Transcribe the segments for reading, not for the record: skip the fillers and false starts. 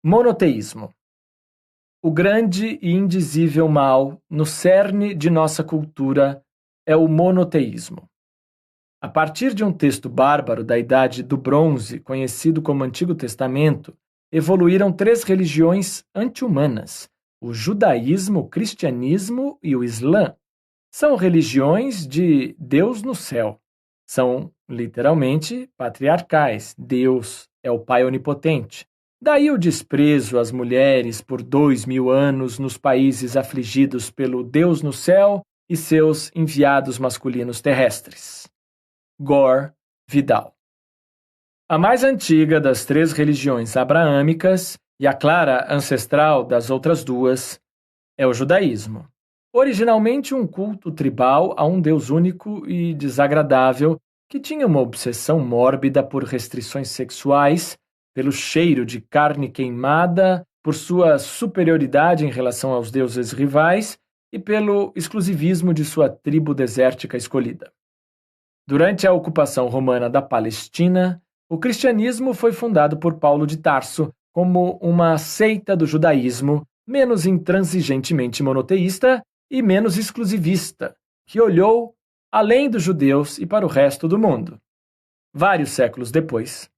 Monoteísmo. O grande e indizível mal no cerne de nossa cultura é o monoteísmo. A partir de um texto bárbaro da Idade do Bronze, conhecido como Antigo Testamento, evoluíram três religiões anti-humanas: o judaísmo, o cristianismo e o islã. São religiões de Deus no céu. São, literalmente, patriarcais. Deus é o Pai onipotente. Daí o desprezo às mulheres por 2000 anos nos países afligidos pelo Deus no céu e seus enviados masculinos terrestres. Gore Vidal. A mais antiga das três religiões abraâmicas e a clara ancestral das outras duas é o judaísmo. Originalmente um culto tribal a um Deus único e desagradável que tinha uma obsessão mórbida por restrições sexuais, pelo cheiro de carne queimada, por sua superioridade em relação aos deuses rivais e pelo exclusivismo de sua tribo desértica escolhida. Durante a ocupação romana da Palestina, o cristianismo foi fundado por Paulo de Tarso como uma seita do judaísmo menos intransigentemente monoteísta e menos exclusivista, que olhou além dos judeus e para o resto do mundo. Vários séculos depois,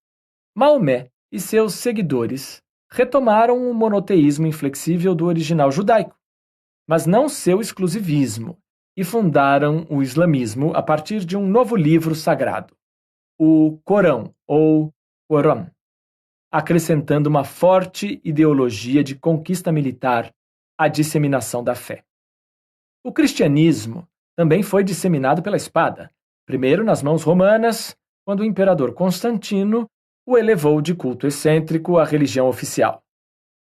Maomé e seus seguidores retomaram o monoteísmo inflexível do original judaico, mas não seu exclusivismo, e fundaram o islamismo a partir de um novo livro sagrado, o Corão, ou Corão, acrescentando uma forte ideologia de conquista militar à disseminação da fé. O cristianismo também foi disseminado pela espada, primeiro nas mãos romanas, quando o imperador Constantino o elevou de culto excêntrico à religião oficial.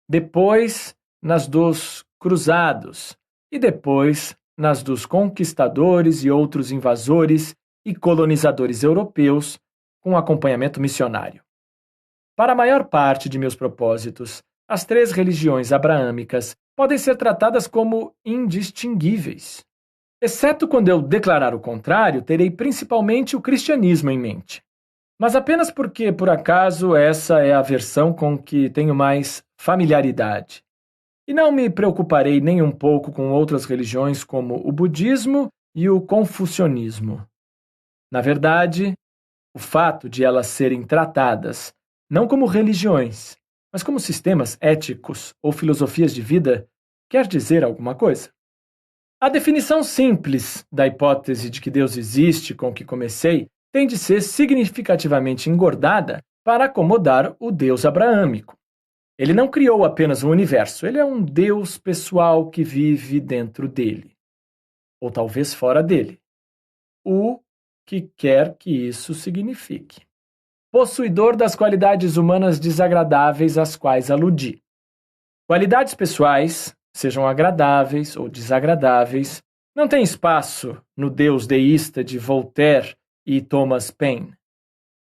Depois, nas dos cruzados, e depois nas dos conquistadores e outros invasores e colonizadores europeus com acompanhamento missionário. Para a maior parte de meus propósitos, as três religiões abraâmicas podem ser tratadas como indistinguíveis. Exceto quando eu declarar o contrário, terei principalmente o cristianismo em mente. Mas apenas porque, por acaso, essa é a versão com que tenho mais familiaridade. E não me preocuparei nem um pouco com outras religiões como o budismo e o confucionismo. Na verdade, o fato de elas serem tratadas não como religiões, mas como sistemas éticos ou filosofias de vida, quer dizer alguma coisa. A definição simples da hipótese de que Deus existe com que comecei tem de ser significativamente engordada para acomodar o Deus abraâmico. Ele não criou apenas o universo, ele é um Deus pessoal que vive dentro dele, ou talvez fora dele. O que quer que isso signifique. Possuidor das qualidades humanas desagradáveis às quais aludi. Qualidades pessoais, sejam agradáveis ou desagradáveis, não têm espaço no Deus deísta de Voltaire e Thomas Paine.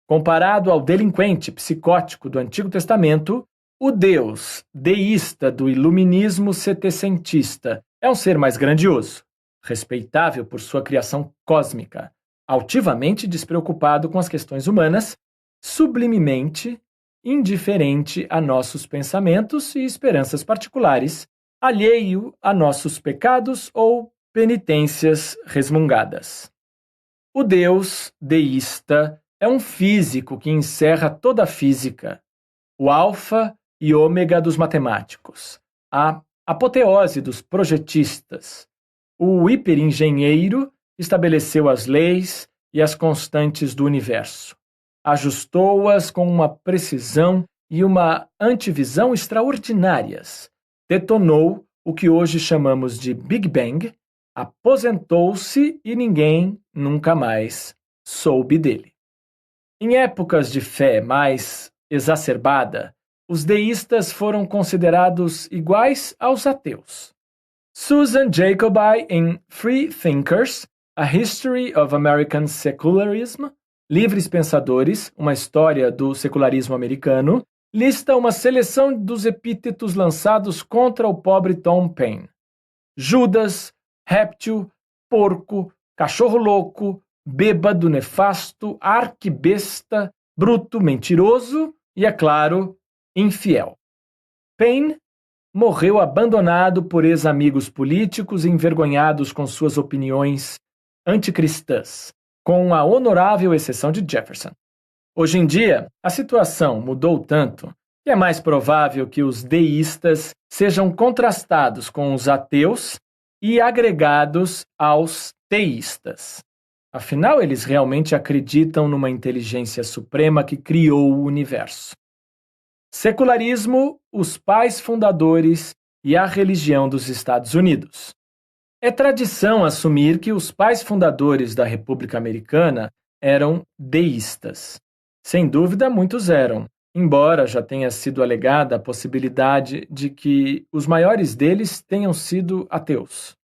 Comparado ao delinquente psicótico do Antigo Testamento, o Deus deísta do iluminismo setecentista é um ser mais grandioso, respeitável por sua criação cósmica, altivamente despreocupado com as questões humanas, sublimemente indiferente a nossos pensamentos e esperanças particulares, alheio a nossos pecados ou penitências resmungadas. O Deus deísta é um físico que encerra toda a física, o alfa e ômega dos matemáticos, a apoteose dos projetistas. O hiperengenheiro estabeleceu as leis e as constantes do universo. Ajustou-as com uma precisão e uma antevisão extraordinárias. Detonou o que hoje chamamos de Big Bang, aposentou-se e ninguém nunca mais soube dele. Em épocas de fé mais exacerbada, os deístas foram considerados iguais aos ateus. Susan Jacoby, em Free Thinkers, A History of American Secularism, Livres Pensadores, uma história do secularismo americano, lista uma seleção dos epítetos lançados contra o pobre Tom Paine. Judas, réptil, porco, cachorro louco, bêbado nefasto, arquibesta, bruto, mentiroso e, é claro, infiel. Paine morreu abandonado por ex-amigos políticos envergonhados com suas opiniões anticristãs, com a honorável exceção de Jefferson. Hoje em dia, a situação mudou tanto que é mais provável que os deístas sejam contrastados com os ateus e agregados aos teístas. Afinal, eles realmente acreditam numa inteligência suprema que criou o universo. Secularismo, os pais fundadores e a religião dos Estados Unidos. É tradição assumir que os pais fundadores da República Americana eram deístas. Sem dúvida, muitos eram, embora já tenha sido alegada a possibilidade de que os maiores deles tenham sido ateus.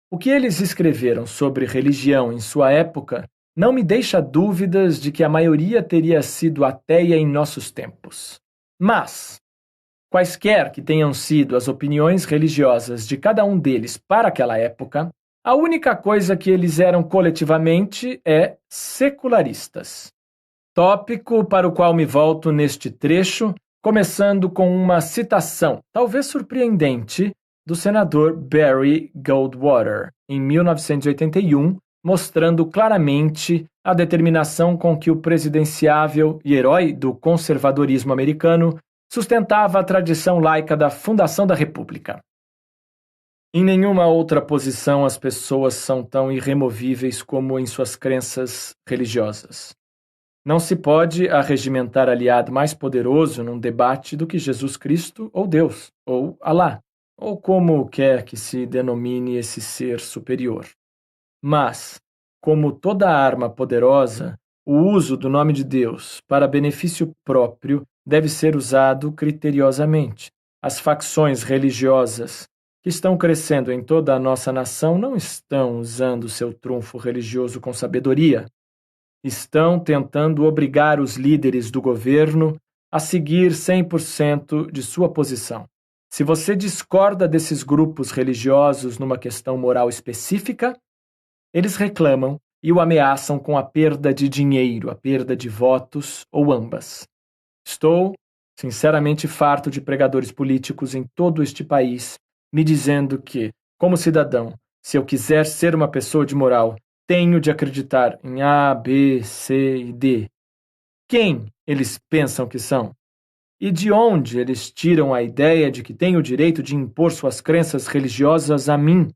O que eles escreveram sobre religião em sua época não me deixa dúvidas de que a maioria teria sido ateia em nossos tempos. Mas, quaisquer que tenham sido as opiniões religiosas de cada um deles para aquela época, a única coisa que eles eram coletivamente é secularistas. Tópico para o qual me volto neste trecho, começando com uma citação, talvez surpreendente, do senador Barry Goldwater, em 1981, mostrando claramente a determinação com que o presidenciável e herói do conservadorismo americano sustentava a tradição laica da fundação da República. Em nenhuma outra posição as pessoas são tão irremovíveis como em suas crenças religiosas. Não se pode arregimentar aliado mais poderoso num debate do que Jesus Cristo ou Deus, ou Alá, ou como quer que se denomine esse ser superior. Mas, como toda arma poderosa, o uso do nome de Deus para benefício próprio deve ser usado criteriosamente. As facções religiosas que estão crescendo em toda a nossa nação não estão usando seu trunfo religioso com sabedoria. Estão tentando obrigar os líderes do governo a seguir 100% de sua posição. Se você discorda desses grupos religiosos numa questão moral específica, eles reclamam e o ameaçam com a perda de dinheiro, a perda de votos ou ambas. Estou, sinceramente, farto de pregadores políticos em todo este país me dizendo que, como cidadão, se eu quiser ser uma pessoa de moral, tenho de acreditar em A, B, C e D. Quem eles pensam que são? E de onde eles tiram a ideia de que têm o direito de impor suas crenças religiosas a mim?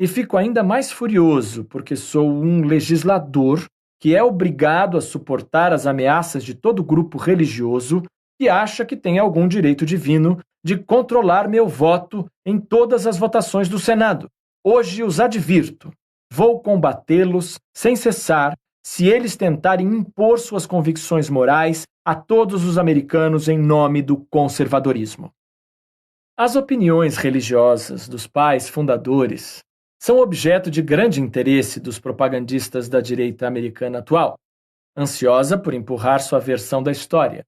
E fico ainda mais furioso porque sou um legislador que é obrigado a suportar as ameaças de todo grupo religioso que acha que tem algum direito divino de controlar meu voto em todas as votações do Senado. Hoje os advirto, vou combatê-los sem cessar se eles tentarem impor suas convicções morais a todos os americanos em nome do conservadorismo. As opiniões religiosas dos pais fundadores são objeto de grande interesse dos propagandistas da direita americana atual, ansiosa por empurrar sua versão da história.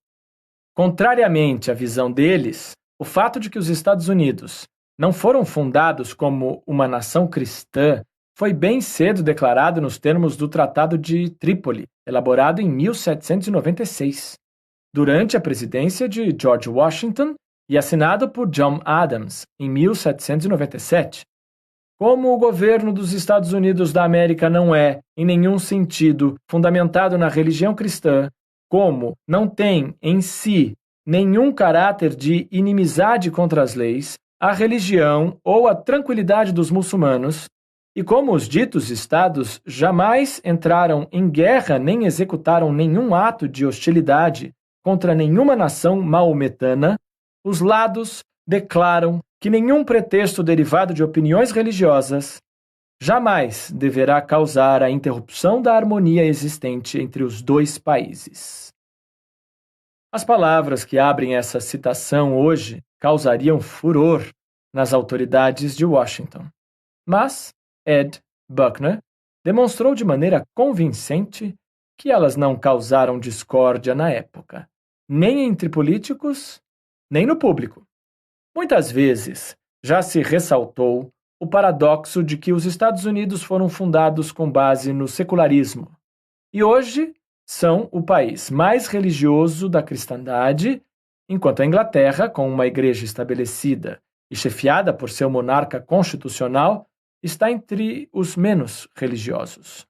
Contrariamente à visão deles, o fato de que os Estados Unidos não foram fundados como uma nação cristã foi bem cedo declarado nos termos do Tratado de Trípoli, elaborado em 1796, durante a presidência de George Washington e assinado por John Adams em 1797. Como o governo dos Estados Unidos da América não é, em nenhum sentido, fundamentado na religião cristã, como não tem, em si, nenhum caráter de inimizade contra as leis, a religião ou a tranquilidade dos muçulmanos, e como os ditos estados jamais entraram em guerra nem executaram nenhum ato de hostilidade contra nenhuma nação maometana, os lados declaram que nenhum pretexto derivado de opiniões religiosas jamais deverá causar a interrupção da harmonia existente entre os dois países. As palavras que abrem essa citação hoje causariam furor nas autoridades de Washington. Mas Ed Buckner demonstrou de maneira convincente que elas não causaram discórdia na época, nem entre políticos, nem no público. Muitas vezes já se ressaltou o paradoxo de que os Estados Unidos foram fundados com base no secularismo e hoje são o país mais religioso da cristandade enquanto a Inglaterra, com uma igreja estabelecida e chefiada por seu monarca constitucional, está entre os menos religiosos.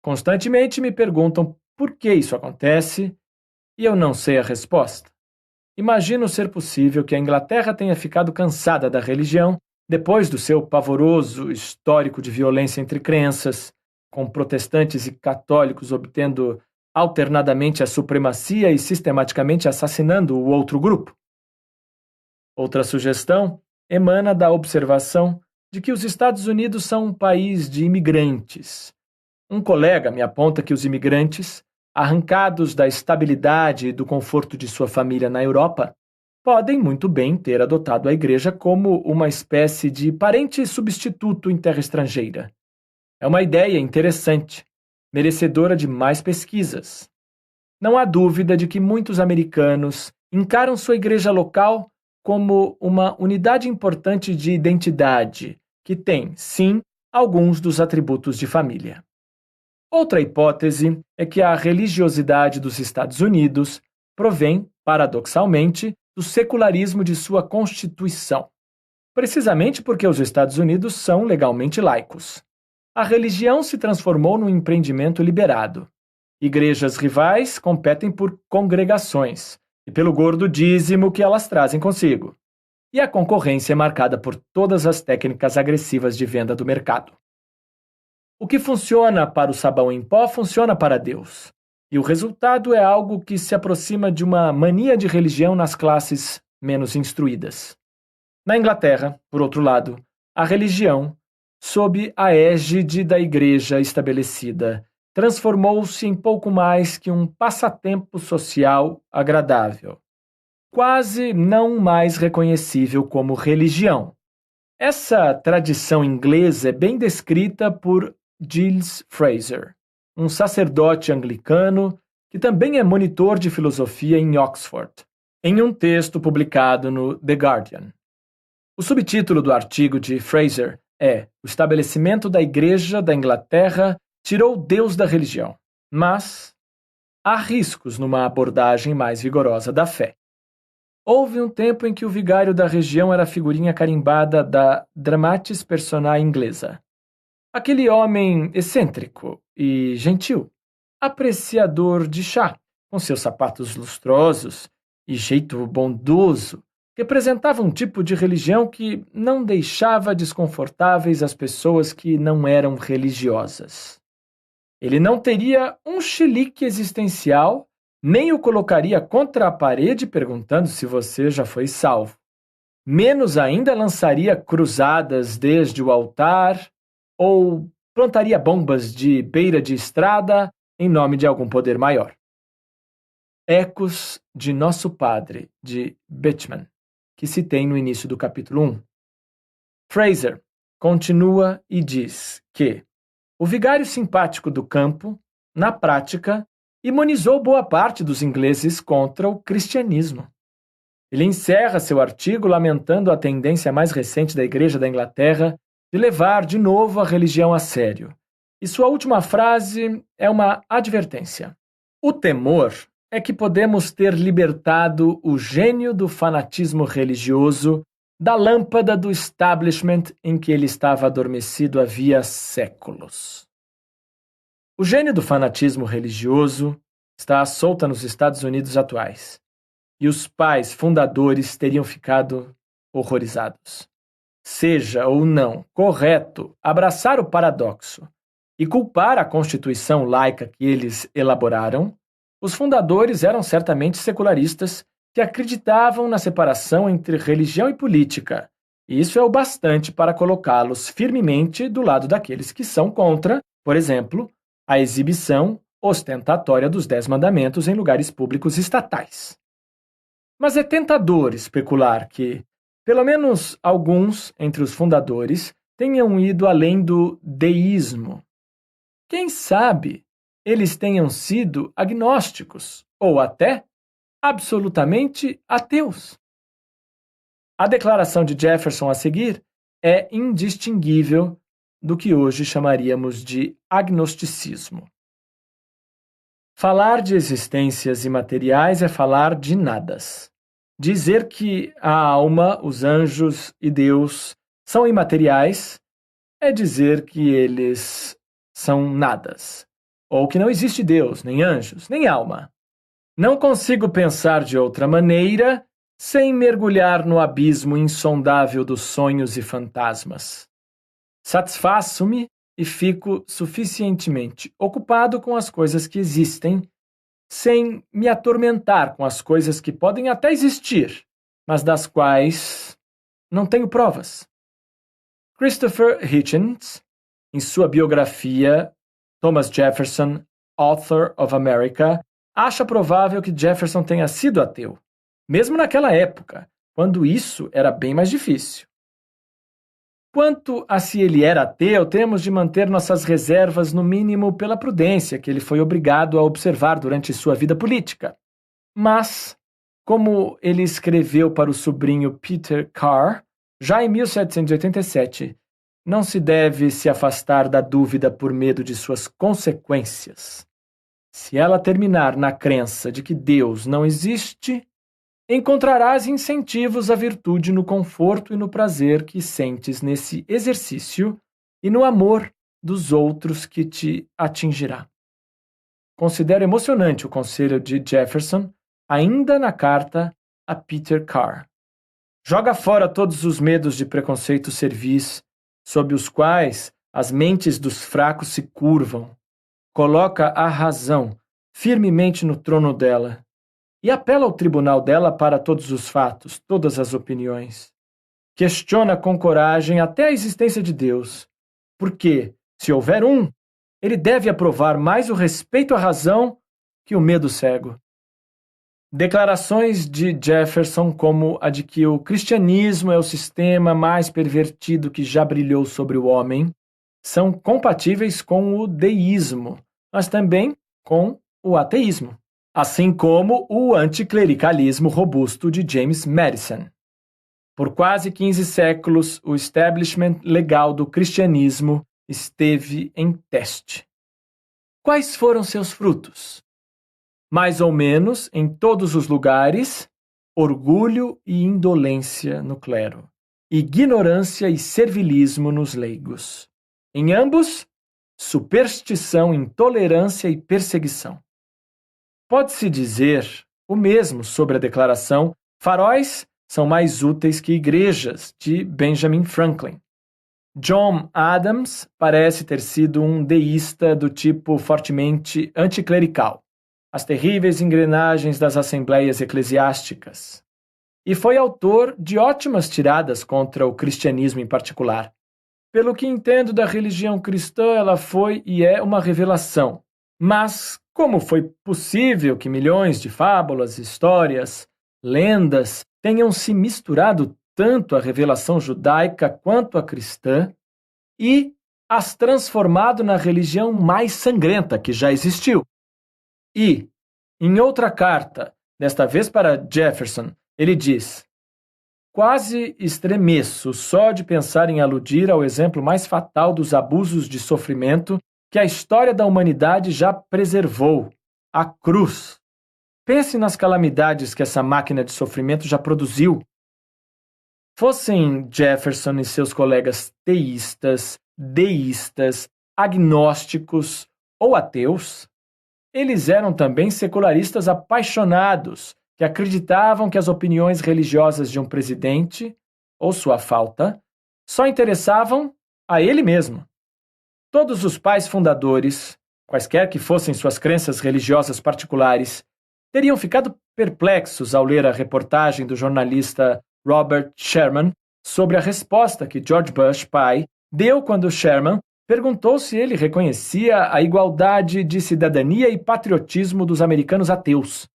Constantemente me perguntam por que isso acontece e eu não sei a resposta. Imagino ser possível que a Inglaterra tenha ficado cansada da religião depois do seu pavoroso histórico de violência entre crenças, com protestantes e católicos obtendo alternadamente a supremacia e sistematicamente assassinando o outro grupo. Outra sugestão emana da observação de que os Estados Unidos são um país de imigrantes. Um colega me aponta que os imigrantes, arrancados da estabilidade e do conforto de sua família na Europa, podem muito bem ter adotado a igreja como uma espécie de parente substituto em terra estrangeira. É uma ideia interessante, merecedora de mais pesquisas. Não há dúvida de que muitos americanos encaram sua igreja local como uma unidade importante de identidade, que tem, sim, alguns dos atributos de família. Outra hipótese é que a religiosidade dos Estados Unidos provém, paradoxalmente, do secularismo de sua Constituição, precisamente porque os Estados Unidos são legalmente laicos. A religião se transformou num empreendimento liberado. Igrejas rivais competem por congregações e pelo gordo dízimo que elas trazem consigo. E a concorrência é marcada por todas as técnicas agressivas de venda do mercado. O que funciona para o sabão em pó funciona para Deus. E o resultado é algo que se aproxima de uma mania de religião nas classes menos instruídas. Na Inglaterra, por outro lado, a religião, sob a égide da igreja estabelecida, transformou-se em pouco mais que um passatempo social agradável, quase não mais reconhecível como religião. Essa tradição inglesa é bem descrita por Giles Fraser, um sacerdote anglicano que também é monitor de filosofia em Oxford, em um texto publicado no The Guardian. O subtítulo do artigo de Fraser é "O estabelecimento da Igreja da Inglaterra tirou Deus da religião, mas há riscos numa abordagem mais vigorosa da fé." Houve um tempo em que o vigário da região era a figurinha carimbada da dramatis personae inglesa. Aquele homem excêntrico e gentil, apreciador de chá, com seus sapatos lustrosos e jeito bondoso, representava um tipo de religião que não deixava desconfortáveis as pessoas que não eram religiosas. Ele não teria um chilique existencial, nem o colocaria contra a parede perguntando se você já foi salvo. Menos ainda lançaria cruzadas desde o altar ou plantaria bombas de beira de estrada em nome de algum poder maior. Ecos de Nosso Padre, de Beechman, que citei no início do capítulo 1. Fraser continua e diz que o vigário simpático do campo, na prática, imunizou boa parte dos ingleses contra o cristianismo. Ele encerra seu artigo lamentando a tendência mais recente da Igreja da Inglaterra de levar de novo a religião a sério. E sua última frase é uma advertência. O temor é que podemos ter libertado o gênio do fanatismo religioso da lâmpada do establishment em que ele estava adormecido havia séculos. O gênio do fanatismo religioso está à solta nos Estados Unidos atuais, e os pais fundadores teriam ficado horrorizados. Seja ou não correto abraçar o paradoxo e culpar a Constituição laica que eles elaboraram, os fundadores eram certamente secularistas que acreditavam na separação entre religião e política, e isso é o bastante para colocá-los firmemente do lado daqueles que são contra, por exemplo, a exibição ostentatória dos 10 mandamentos em lugares públicos estatais. Mas é tentador especular que, pelo menos alguns entre os fundadores, tenham ido além do deísmo. Quem sabe eles tenham sido agnósticos ou até absolutamente ateus. A declaração de Jefferson a seguir é indistinguível do que hoje chamaríamos de agnosticismo. Falar de existências imateriais é falar de nadas. Dizer que a alma, os anjos e Deus são imateriais é dizer que eles são nadas, ou que não existe Deus, nem anjos, nem alma. Não consigo pensar de outra maneira sem mergulhar no abismo insondável dos sonhos e fantasmas. Satisfaço-me e fico suficientemente ocupado com as coisas que existem, sem me atormentar com as coisas que podem até existir, mas das quais não tenho provas. Christopher Hitchens, em sua biografia Thomas Jefferson, Author of America, acha provável que Jefferson tenha sido ateu, mesmo naquela época, quando isso era bem mais difícil. Quanto a se ele era ateu, temos de manter nossas reservas no mínimo pela prudência que ele foi obrigado a observar durante sua vida política. Mas, como ele escreveu para o sobrinho Peter Carr, já em 1787, não se deve se afastar da dúvida por medo de suas consequências. Se ela terminar na crença de que Deus não existe, encontrarás incentivos à virtude no conforto e no prazer que sentes nesse exercício e no amor dos outros que te atingirá. Considero emocionante o conselho de Jefferson, ainda na carta a Peter Carr. Joga fora todos os medos de preconceito servis, sob os quais as mentes dos fracos se curvam. Coloca a razão firmemente no trono dela e apela ao tribunal dela para todos os fatos, todas as opiniões. Questiona com coragem até a existência de Deus, porque, se houver um, ele deve aprovar mais o respeito à razão que o medo cego. Declarações de Jefferson como a de que o cristianismo é o sistema mais pervertido que já brilhou sobre o homem são compatíveis com o deísmo, mas também com o ateísmo, assim como o anticlericalismo robusto de James Madison. Por quase 15 séculos, o establishment legal do cristianismo esteve em teste. Quais foram seus frutos? Mais ou menos, em todos os lugares, orgulho e indolência no clero, ignorância e servilismo nos leigos. Em ambos, superstição, intolerância e perseguição. Pode-se dizer o mesmo sobre a declaração faróis são mais úteis que igrejas, de Benjamin Franklin. John Adams parece ter sido um deísta do tipo fortemente anticlerical, as terríveis engrenagens das assembleias eclesiásticas, e foi autor de ótimas tiradas contra o cristianismo em particular. Pelo que entendo da religião cristã, ela foi e é uma revelação. Mas como foi possível que milhões de fábulas, histórias, lendas tenham se misturado tanto à revelação judaica quanto à cristã e as transformado na religião mais sangrenta que já existiu? E, em outra carta, desta vez para Jefferson, ele diz: quase estremeço só de pensar em aludir ao exemplo mais fatal dos abusos de sofrimento que a história da humanidade já preservou, a cruz. Pense nas calamidades que essa máquina de sofrimento já produziu. Fossem Jefferson e seus colegas teístas, deístas, agnósticos ou ateus, eles eram também secularistas apaixonados que acreditavam que as opiniões religiosas de um presidente, ou sua falta, só interessavam a ele mesmo. Todos os pais fundadores, quaisquer que fossem suas crenças religiosas particulares, teriam ficado perplexos ao ler a reportagem do jornalista Robert Sherman sobre a resposta que George Bush, pai, deu quando Sherman perguntou se ele reconhecia a igualdade de cidadania e patriotismo dos americanos ateus.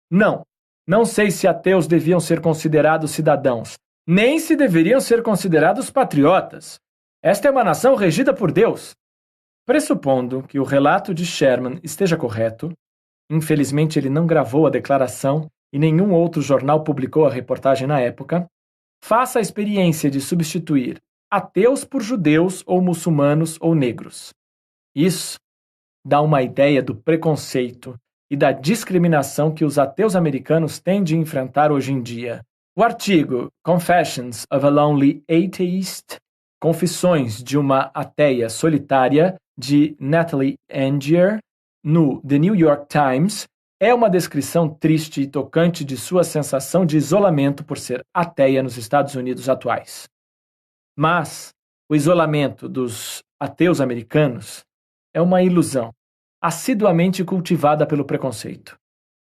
Não sei se ateus deviam ser considerados cidadãos, nem se deveriam ser considerados patriotas. Esta é uma nação regida por Deus. Pressupondo que o relato de Sherman esteja correto, infelizmente ele não gravou a declaração e nenhum outro jornal publicou a reportagem na época, faça a experiência de substituir ateus por judeus ou muçulmanos ou negros. Isso dá uma ideia do preconceito e da discriminação que os ateus americanos têm de enfrentar hoje em dia. O artigo Confessions of a Lonely Atheist, Confissões de uma Ateia Solitária, de Natalie Angier, no The New York Times, é uma descrição triste e tocante de sua sensação de isolamento por ser ateia nos Estados Unidos atuais. Mas o isolamento dos ateus americanos é uma ilusão, assiduamente cultivada pelo preconceito.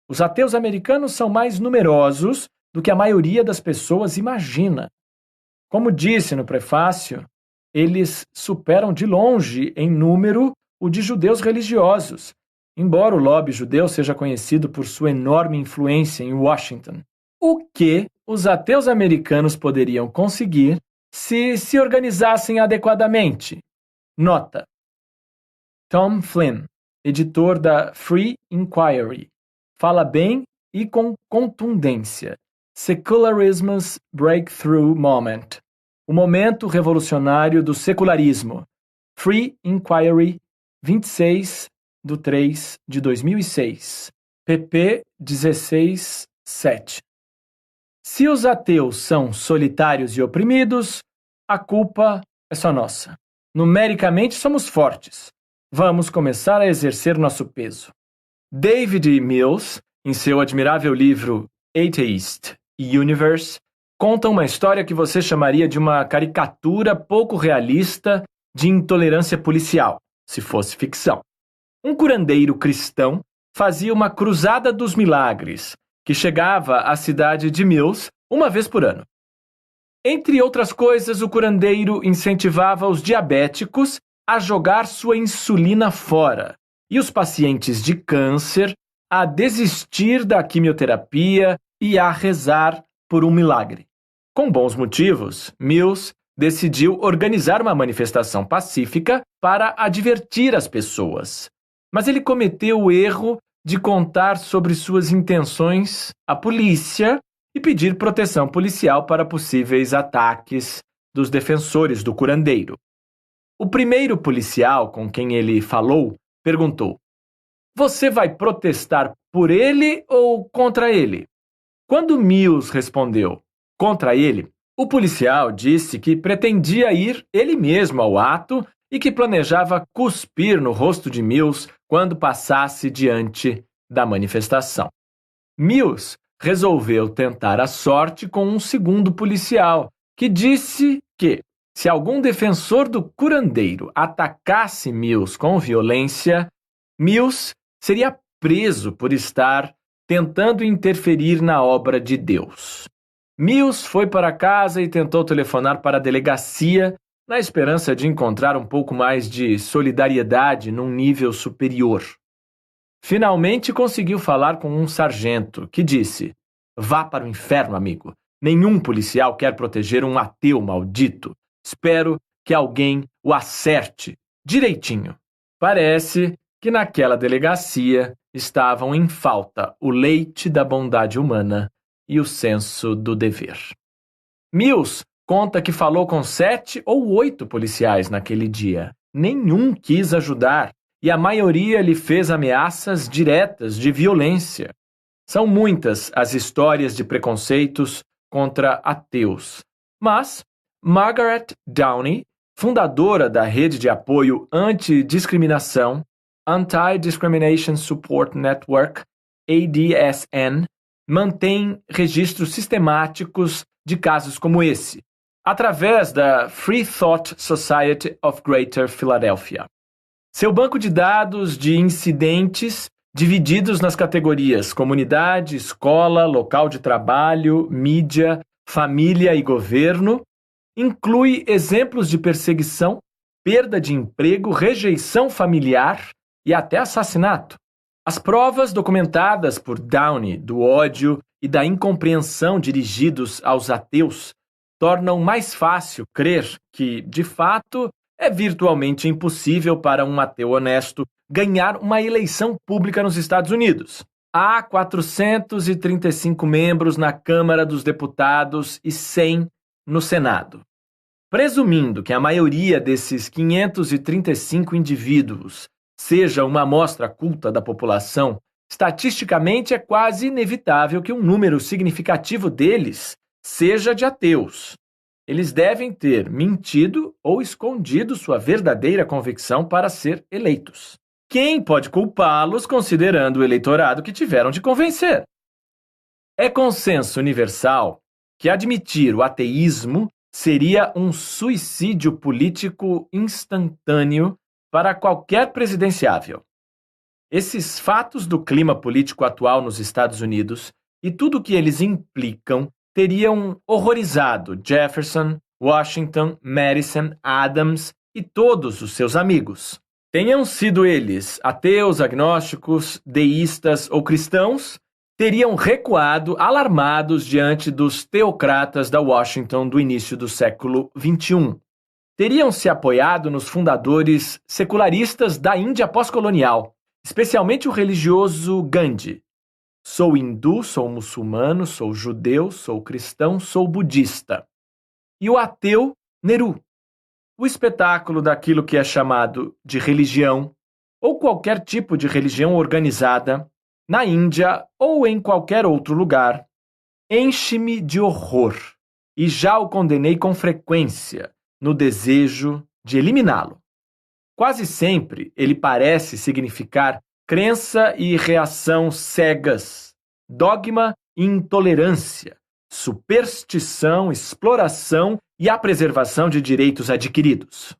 Os ateus americanos são mais numerosos do que a maioria das pessoas imagina. Como disse no prefácio, eles superam de longe em número o de judeus religiosos, embora o lobby judeu seja conhecido por sua enorme influência em Washington. O que os ateus americanos poderiam conseguir se organizassem adequadamente? Nota: Tom Flynn, editor da Free Inquiry, fala bem e com contundência. Secularism's Breakthrough Moment. O momento revolucionário do secularismo. Free Inquiry, 26/3/2006. pp. 16/7. Se os ateus são solitários e oprimidos, a culpa é só nossa. Numericamente somos fortes. Vamos começar a exercer nosso peso. David Mills, em seu admirável livro Atheist Universe, conta uma história que você chamaria de uma caricatura pouco realista de intolerância policial, se fosse ficção. Um curandeiro cristão fazia uma cruzada dos milagres, que chegava à cidade de Mills uma vez por ano. Entre outras coisas, o curandeiro incentivava os diabéticos a jogar sua insulina fora e os pacientes de câncer a desistir da quimioterapia e a rezar por um milagre. Com bons motivos, Mills decidiu organizar uma manifestação pacífica para advertir as pessoas. Mas ele cometeu o erro de contar sobre suas intenções à polícia e pedir proteção policial para possíveis ataques dos defensores do curandeiro. O primeiro policial com quem ele falou perguntou: "Você vai protestar por ele ou contra ele?" Quando Mills respondeu contra ele, o policial disse que pretendia ir ele mesmo ao ato e que planejava cuspir no rosto de Mills quando passasse diante da manifestação. Mills resolveu tentar a sorte com um segundo policial, que disse que, se algum defensor do curandeiro atacasse Mills com violência, Mills seria preso por estar tentando interferir na obra de Deus. Mills foi para casa e tentou telefonar para a delegacia na esperança de encontrar um pouco mais de solidariedade num nível superior. Finalmente conseguiu falar com um sargento, que disse: "Vá para o inferno, amigo. Nenhum policial quer proteger um ateu maldito. Espero que alguém o acerte direitinho." Parece que naquela delegacia estavam em falta o leite da bondade humana e o senso do dever. Mills conta que falou com 7 ou 8 policiais naquele dia. Nenhum quis ajudar e a maioria lhe fez ameaças diretas de violência. São muitas as histórias de preconceitos contra ateus. Mas Margaret Downey, fundadora da rede de apoio anti-discriminação, Anti-Discrimination Support Network, ADSN, mantém registros sistemáticos de casos como esse, através da Free Thought Society of Greater Philadelphia. Seu banco de dados de incidentes, divididos nas categorias comunidade, escola, local de trabalho, mídia, família e governo, inclui exemplos de perseguição, perda de emprego, rejeição familiar e até assassinato. As provas documentadas por Downey do ódio e da incompreensão dirigidos aos ateus tornam mais fácil crer que, de fato, é virtualmente impossível para um ateu honesto ganhar uma eleição pública nos Estados Unidos. Há 435 membros na Câmara dos Deputados e 100 no Senado. Presumindo que a maioria desses 535 indivíduos seja uma amostra culta da população estatisticamente é quase inevitável que um número significativo deles seja de ateus. Eles devem ter mentido ou escondido sua verdadeira convicção para ser eleitos. Quem pode culpá-los considerando o eleitorado que tiveram de convencer? É consenso universal que admitir o ateísmo seria um suicídio político instantâneo para qualquer presidenciável. Esses fatos do clima político atual nos Estados Unidos e tudo o que eles implicam teriam horrorizado Jefferson, Washington, Madison, Adams e todos os seus amigos. Tenham sido eles ateus, agnósticos, deístas ou cristãos, teriam recuado alarmados diante dos teocratas da Washington do início do século XXI. Teriam se apoiado nos fundadores secularistas da Índia pós-colonial, especialmente o religioso Gandhi. Sou hindu, sou muçulmano, sou judeu, sou cristão, sou budista. E o ateu Nehru. O espetáculo daquilo que é chamado de religião, ou qualquer tipo de religião organizada, na Índia ou em qualquer outro lugar, enche-me de horror e já o condenei com frequência no desejo de eliminá-lo. Quase sempre ele parece significar crença e reação cegas, dogma e intolerância, superstição, exploração e a preservação de direitos adquiridos.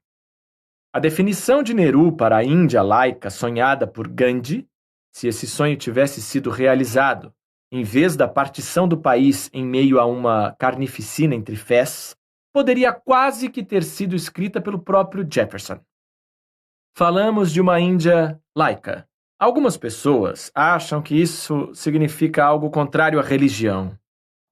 A definição de Nehru para a Índia laica sonhada por Gandhi, se esse sonho tivesse sido realizado, em vez da partição do país em meio a uma carnificina entre fés, poderia quase que ter sido escrita pelo próprio Jefferson. Falamos de uma Índia laica. Algumas pessoas acham que isso significa algo contrário à religião.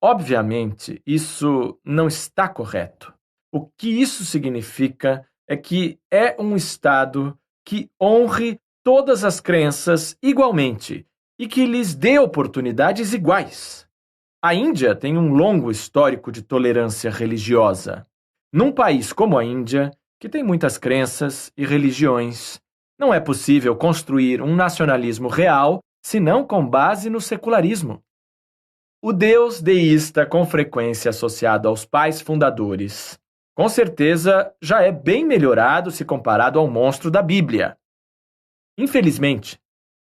Obviamente, isso não está correto. O que isso significa é que é um Estado que honre todas as crenças igualmente e que lhes dê oportunidades iguais. A Índia tem um longo histórico de tolerância religiosa. Num país como a Índia, que tem muitas crenças e religiões, não é possível construir um nacionalismo real senão com base no secularismo. O Deus deísta com frequência associado aos pais fundadores, com certeza já é bem melhorado se comparado ao monstro da Bíblia. Infelizmente,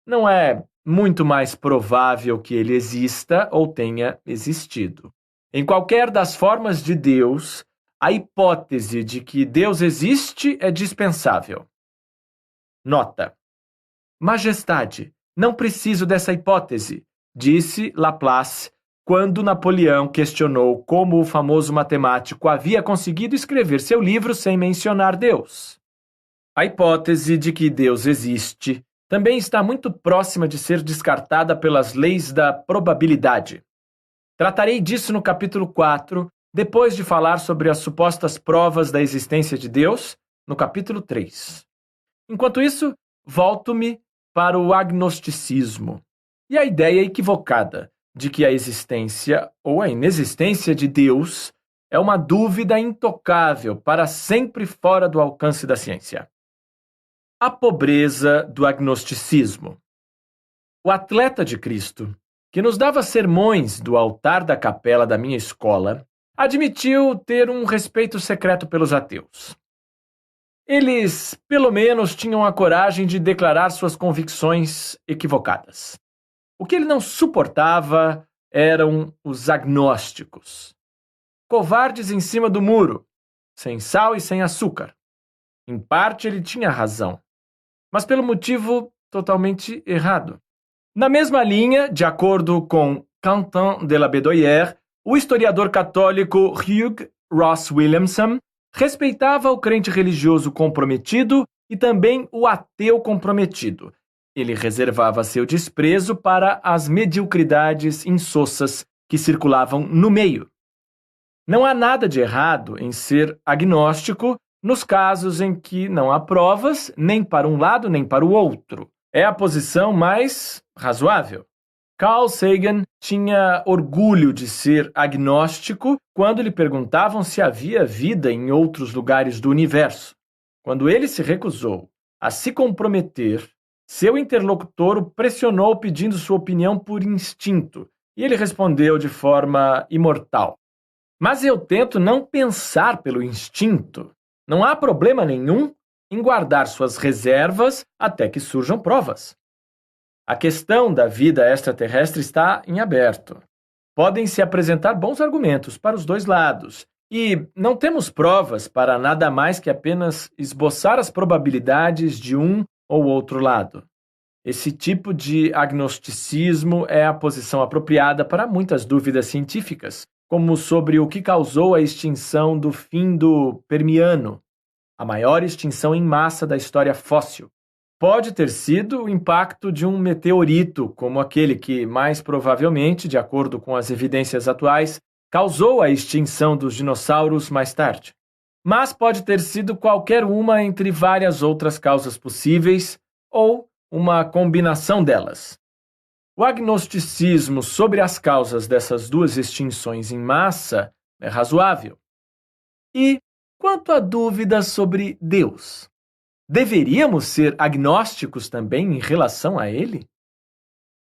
não é muito mais provável que ele exista ou tenha existido. Em qualquer das formas de Deus, a hipótese de que Deus existe é dispensável. Nota: Majestade, não preciso dessa hipótese, disse Laplace quando Napoleão questionou como o famoso matemático havia conseguido escrever seu livro sem mencionar Deus. A hipótese de que Deus existe também está muito próxima de ser descartada pelas leis da probabilidade. Tratarei disso no capítulo 4, depois de falar sobre as supostas provas da existência de Deus, no capítulo 3. Enquanto isso, volto-me para o agnosticismo e a ideia equivocada de que a existência ou a inexistência de Deus é uma dúvida intocável para sempre fora do alcance da ciência. A pobreza do agnosticismo. O atleta de Cristo, que nos dava sermões do altar da capela da minha escola, admitiu ter um respeito secreto pelos ateus. Eles, pelo menos, tinham a coragem de declarar suas convicções equivocadas. O que ele não suportava eram os agnósticos. Covardes em cima do muro, sem sal e sem açúcar. Em parte ele tinha razão, mas pelo motivo totalmente errado. Na mesma linha, de acordo com Quentin de la Bédoyère, o historiador católico Hugh Ross Williamson respeitava o crente religioso comprometido e também o ateu comprometido. Ele reservava seu desprezo para as mediocridades insossas que circulavam no meio. Não há nada de errado em ser agnóstico nos casos em que não há provas nem para um lado nem para o outro. É a posição mais razoável. Carl Sagan tinha orgulho de ser agnóstico quando lhe perguntavam se havia vida em outros lugares do universo. Quando ele se recusou a se comprometer Seu interlocutor o pressionou pedindo sua opinião por instinto, e ele respondeu de forma imortal: Mas eu tento não pensar pelo instinto. Não há problema nenhum em guardar suas reservas até que surjam provas. A questão da vida extraterrestre está em aberto. Podem se apresentar bons argumentos para os dois lados, e não temos provas para nada mais que apenas esboçar as probabilidades de um ou outro lado. Esse tipo de agnosticismo é a posição apropriada para muitas dúvidas científicas, como sobre o que causou a extinção do fim do Permiano, a maior extinção em massa da história fóssil. Pode ter sido o impacto de um meteorito, como aquele que, mais provavelmente, de acordo com as evidências atuais, causou a extinção dos dinossauros mais tarde. Mas pode ter sido qualquer uma entre várias outras causas possíveis, ou uma combinação delas. O agnosticismo sobre as causas dessas duas extinções em massa é razoável. E quanto à dúvida sobre Deus? Deveríamos ser agnósticos também em relação a ele?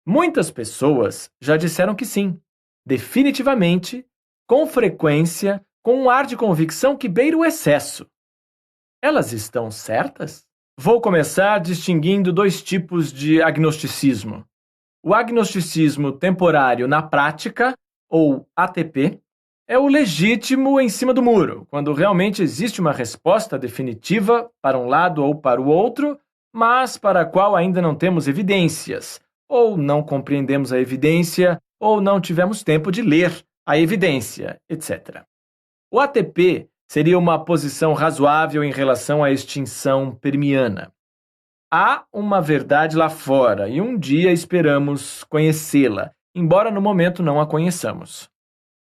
Muitas pessoas já disseram que sim, definitivamente, com frequência, com um ar de convicção que beira o excesso. Elas estão certas? Vou começar distinguindo dois tipos de agnosticismo. O agnosticismo temporário na prática, ou ATP, é o legítimo em cima do muro, quando realmente existe uma resposta definitiva para um lado ou para o outro, mas para a qual ainda não temos evidências, ou não compreendemos a evidência, ou não tivemos tempo de ler a evidência, etc. O ATP seria uma posição razoável em relação à extinção permiana. Há uma verdade lá fora e um dia esperamos conhecê-la, embora no momento não a conheçamos.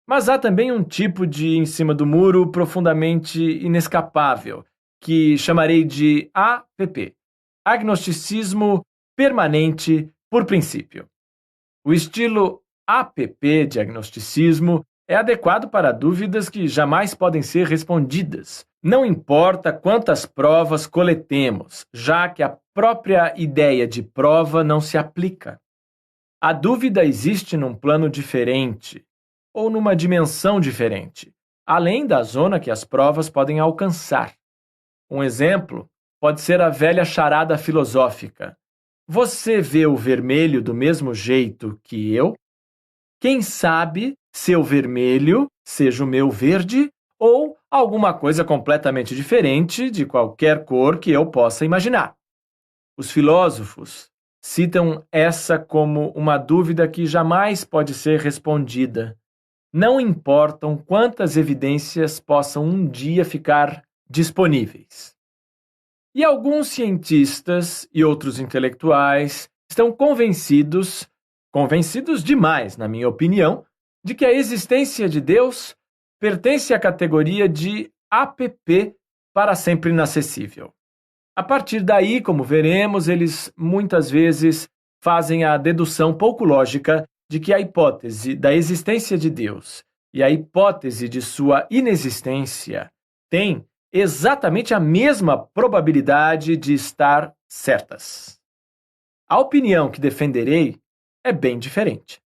Mas há também um tipo de em cima do muro profundamente inescapável, que chamarei de APP, agnosticismo permanente por princípio. O estilo APP de agnosticismo é adequado para dúvidas que jamais podem ser respondidas. Não importa quantas provas coletemos, já que a própria ideia de prova não se aplica. A dúvida existe num plano diferente, ou numa dimensão diferente, além da zona que as provas podem alcançar. Um exemplo pode ser a velha charada filosófica: Você vê o vermelho do mesmo jeito que eu? Quem sabe seu vermelho seja o meu verde ou alguma coisa completamente diferente de qualquer cor que eu possa imaginar. Os filósofos citam essa como uma dúvida que jamais pode ser respondida. Não importam quantas evidências possam um dia ficar disponíveis. E alguns cientistas e outros intelectuais estão convencidos demais, na minha opinião, de que a existência de Deus pertence à categoria de APP para sempre inacessível. A partir daí, como veremos, eles muitas vezes fazem a dedução pouco lógica de que a hipótese da existência de Deus e a hipótese de sua inexistência têm exatamente a mesma probabilidade de estar certas. A opinião que defenderei é bem diferente.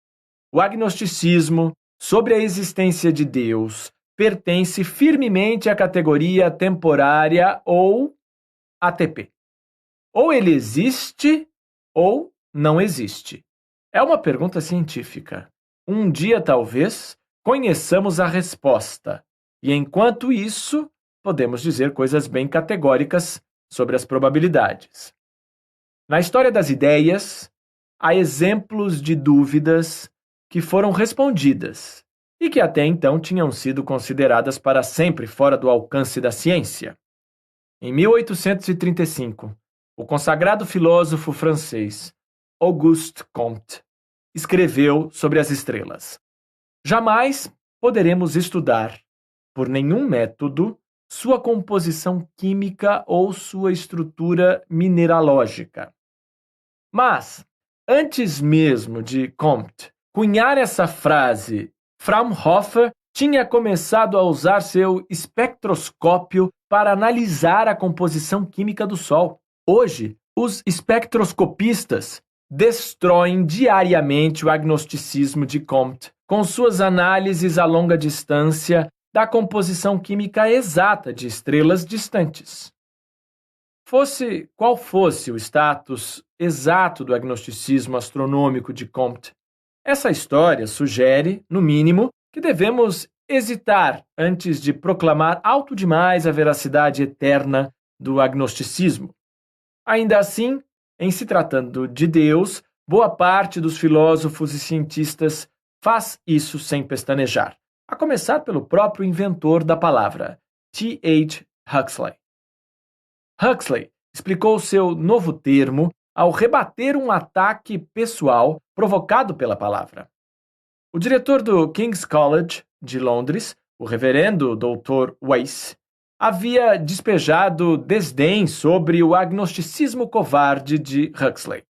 O agnosticismo sobre a existência de Deus pertence firmemente à categoria temporária ou ATP. Ou ele existe ou não existe. É uma pergunta científica. Um dia, talvez, conheçamos a resposta, e enquanto isso, podemos dizer coisas bem categóricas sobre as probabilidades. Na história das ideias, há exemplos de dúvidas que foram respondidas e que até então tinham sido consideradas para sempre fora do alcance da ciência. Em 1835, o consagrado filósofo francês Auguste Comte escreveu sobre as estrelas: Jamais poderemos estudar, por nenhum método, sua composição química ou sua estrutura mineralógica. Mas, antes mesmo de Comte cunhar essa frase, Fraunhofer tinha começado a usar seu espectroscópio para analisar a composição química do Sol. Hoje, Os espectroscopistas destroem diariamente o agnosticismo de Comte com suas análises a longa distância da composição química exata de estrelas distantes. Fosse qual fosse o status exato do agnosticismo astronômico de Comte, essa história sugere, no mínimo, que devemos hesitar antes de proclamar alto demais a veracidade eterna do agnosticismo. Ainda assim, em se tratando de Deus, boa parte dos filósofos e cientistas faz isso sem pestanejar, a começar pelo próprio inventor da palavra, T.H. Huxley. Huxley explicou seu novo termo ao rebater um ataque pessoal provocado pela palavra. O diretor do King's College de Londres, o reverendo Dr. Weiss, havia despejado desdém sobre o agnosticismo covarde de Huxley.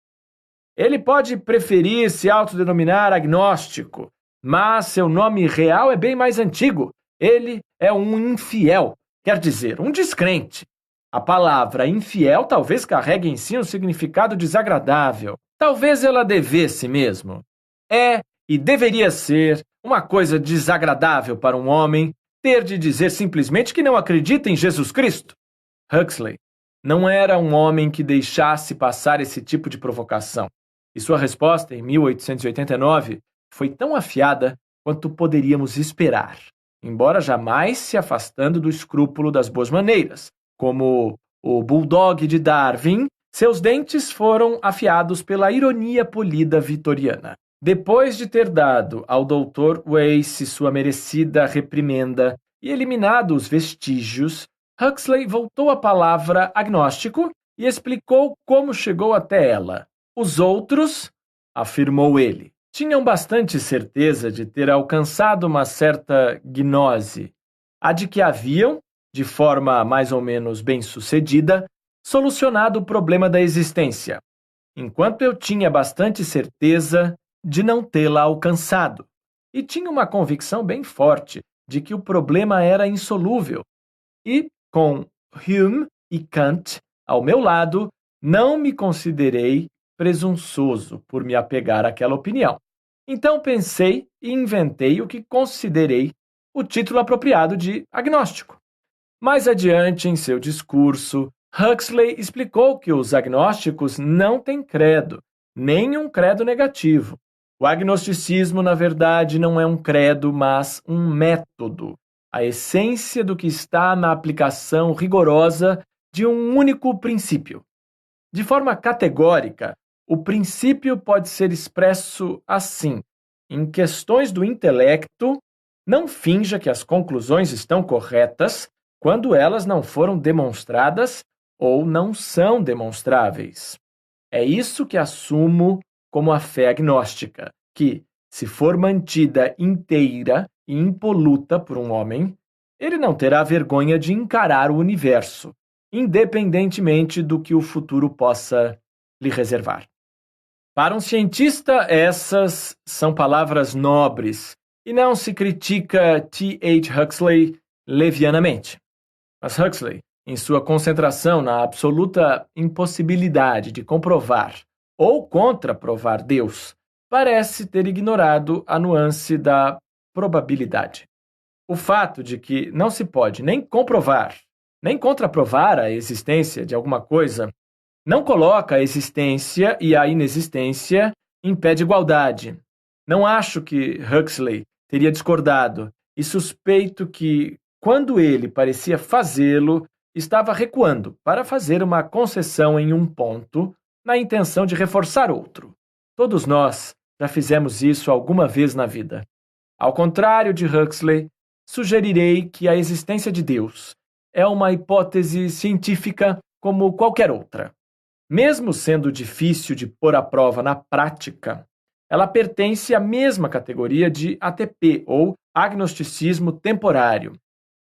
Ele pode preferir se autodenominar agnóstico, mas seu nome real é bem mais antigo. Ele é um infiel, quer dizer, um descrente. A palavra infiel talvez carregue em si um significado desagradável. Talvez ela devesse mesmo. É e deveria ser uma coisa desagradável para um homem ter de dizer simplesmente que não acredita em Jesus Cristo. Huxley não era um homem que deixasse passar esse tipo de provocação, e sua resposta, em 1889, foi tão afiada quanto poderíamos esperar, embora jamais se afastando do escrúpulo das boas maneiras. Como o bulldog de Darwin, seus dentes foram afiados pela ironia polida vitoriana. Depois de ter dado ao Dr. Weiss sua merecida reprimenda e eliminado os vestígios, Huxley voltou à palavra agnóstico e explicou como chegou até ela. Os outros, afirmou ele, tinham bastante certeza de ter alcançado uma certa gnose, a de que haviam, de forma mais ou menos bem-sucedida, solucionado o problema da existência, enquanto eu tinha bastante certeza de não tê-la alcançado, e tinha uma convicção bem forte de que o problema era insolúvel. E, com Hume e Kant ao meu lado, não me considerei presunçoso por me apegar àquela opinião. Então pensei e inventei o que considerei o título apropriado de agnóstico. Mais adiante em seu discurso, Huxley explicou que os agnósticos não têm credo, nem um credo negativo. O agnosticismo, na verdade, não é um credo, mas um método, a essência do que está na aplicação rigorosa de um único princípio. De forma categórica, o princípio pode ser expresso assim: em questões do intelecto, não finja que as conclusões estão corretas quando elas não foram demonstradas ou não são demonstráveis. É isso que assumo como a fé agnóstica, que, se for mantida inteira e impoluta por um homem, ele não terá vergonha de encarar o universo, independentemente do que o futuro possa lhe reservar. Para um cientista, essas são palavras nobres, e não se critica T.H. Huxley levianamente. Mas Huxley, em sua concentração na absoluta impossibilidade de comprovar ou contraprovar Deus, parece ter ignorado a nuance da probabilidade. O fato de que não se pode nem comprovar, nem contraprovar a existência de alguma coisa, não coloca a existência e a inexistência em pé de igualdade. Não acho que Huxley teria discordado e suspeito que, quando ele parecia fazê-lo, estava recuando para fazer uma concessão em um ponto, na intenção de reforçar outro. Todos nós já fizemos isso alguma vez na vida. Ao contrário de Huxley, sugerirei que a existência de Deus é uma hipótese científica como qualquer outra. Mesmo sendo difícil de pôr à prova na prática, ela pertence à mesma categoria de ATP, ou agnosticismo temporário.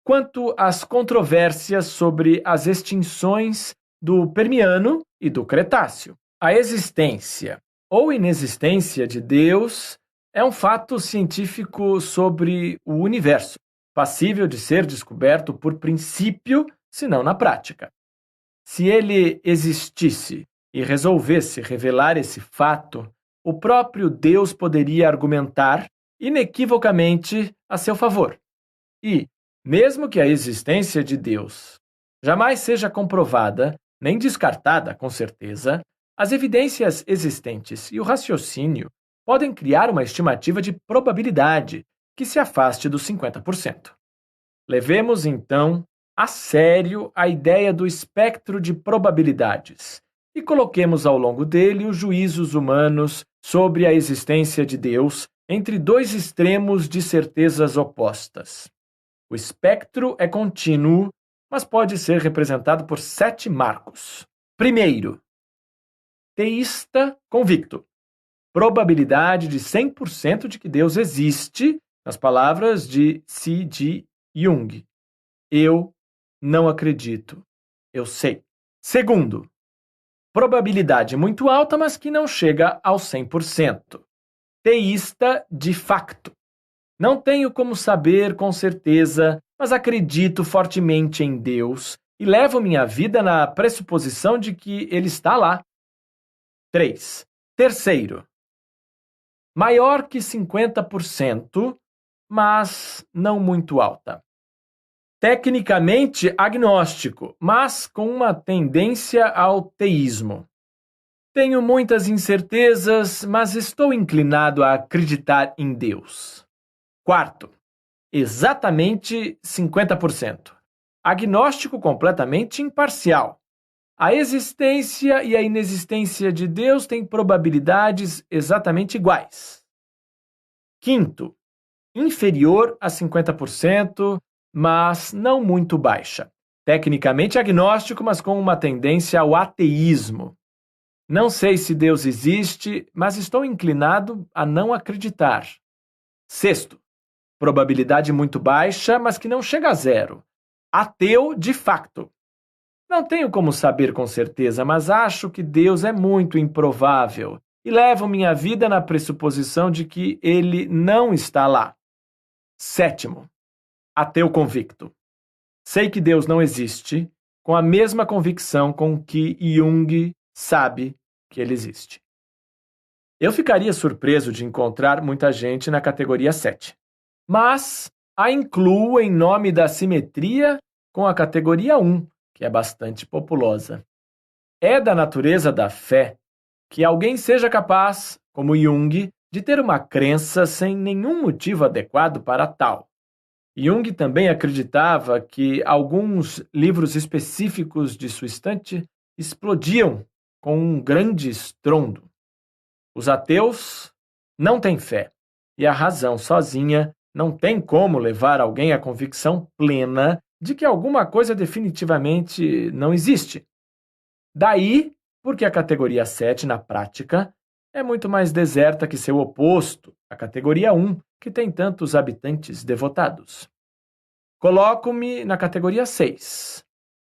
Quanto às controvérsias sobre as extinções do Permiano e do Cretáceo, a existência ou inexistência de Deus é um fato científico sobre o universo, passível de ser descoberto por princípio, se não na prática. Se ele existisse e resolvesse revelar esse fato, o próprio Deus poderia argumentar inequivocamente a seu favor. E, mesmo que a existência de Deus jamais seja comprovada, nem descartada com certeza, as evidências existentes e o raciocínio podem criar uma estimativa de probabilidade que se afaste dos 50%. Levemos, então, a sério a ideia do espectro de probabilidades e coloquemos ao longo dele os juízos humanos sobre a existência de Deus entre dois extremos de certezas opostas. O espectro é contínuo, mas pode ser representado por 7 marcos. Primeiro, teísta convicto. Probabilidade de 100% de que Deus existe, nas palavras de C.G. Jung. Eu não acredito. Eu sei. Segundo, probabilidade muito alta, mas que não chega ao 100%. Teísta de facto. Não tenho como saber com certeza, mas acredito fortemente em Deus e levo minha vida na pressuposição de que Ele está lá. 3. Terceiro, maior que 50%, mas não muito alta. Tecnicamente agnóstico, mas com uma tendência ao teísmo. Tenho muitas incertezas, mas estou inclinado a acreditar em Deus. Quarto, exatamente 50%. Agnóstico completamente imparcial. A existência e a inexistência de Deus têm probabilidades exatamente iguais. Quinto, inferior a 50%, mas não muito baixa. Tecnicamente agnóstico, mas com uma tendência ao ateísmo. Não sei se Deus existe, mas estou inclinado a não acreditar. Sexto, probabilidade muito baixa, mas que não chega a zero. Ateu de facto. Não tenho como saber com certeza, mas acho que Deus é muito improvável e levo minha vida na pressuposição de que Ele não está lá. Sétimo, ateu convicto. Sei que Deus não existe, com a mesma convicção com que Jung sabe que ele existe. Eu ficaria surpreso de encontrar muita gente na categoria 7, mas a incluo em nome da simetria com a categoria 1, que é bastante populosa. É da natureza da fé que alguém seja capaz, como Jung, de ter uma crença sem nenhum motivo adequado para tal. Jung também acreditava que alguns livros específicos de sua estante explodiam com um grande estrondo. Os ateus não têm fé, e a razão sozinha não tem como levar alguém à convicção plena de que alguma coisa definitivamente não existe. Daí, porque a categoria 7, na prática, é muito mais deserta que seu oposto, a categoria 1, que tem tantos habitantes devotados. Coloco-me na categoria 6,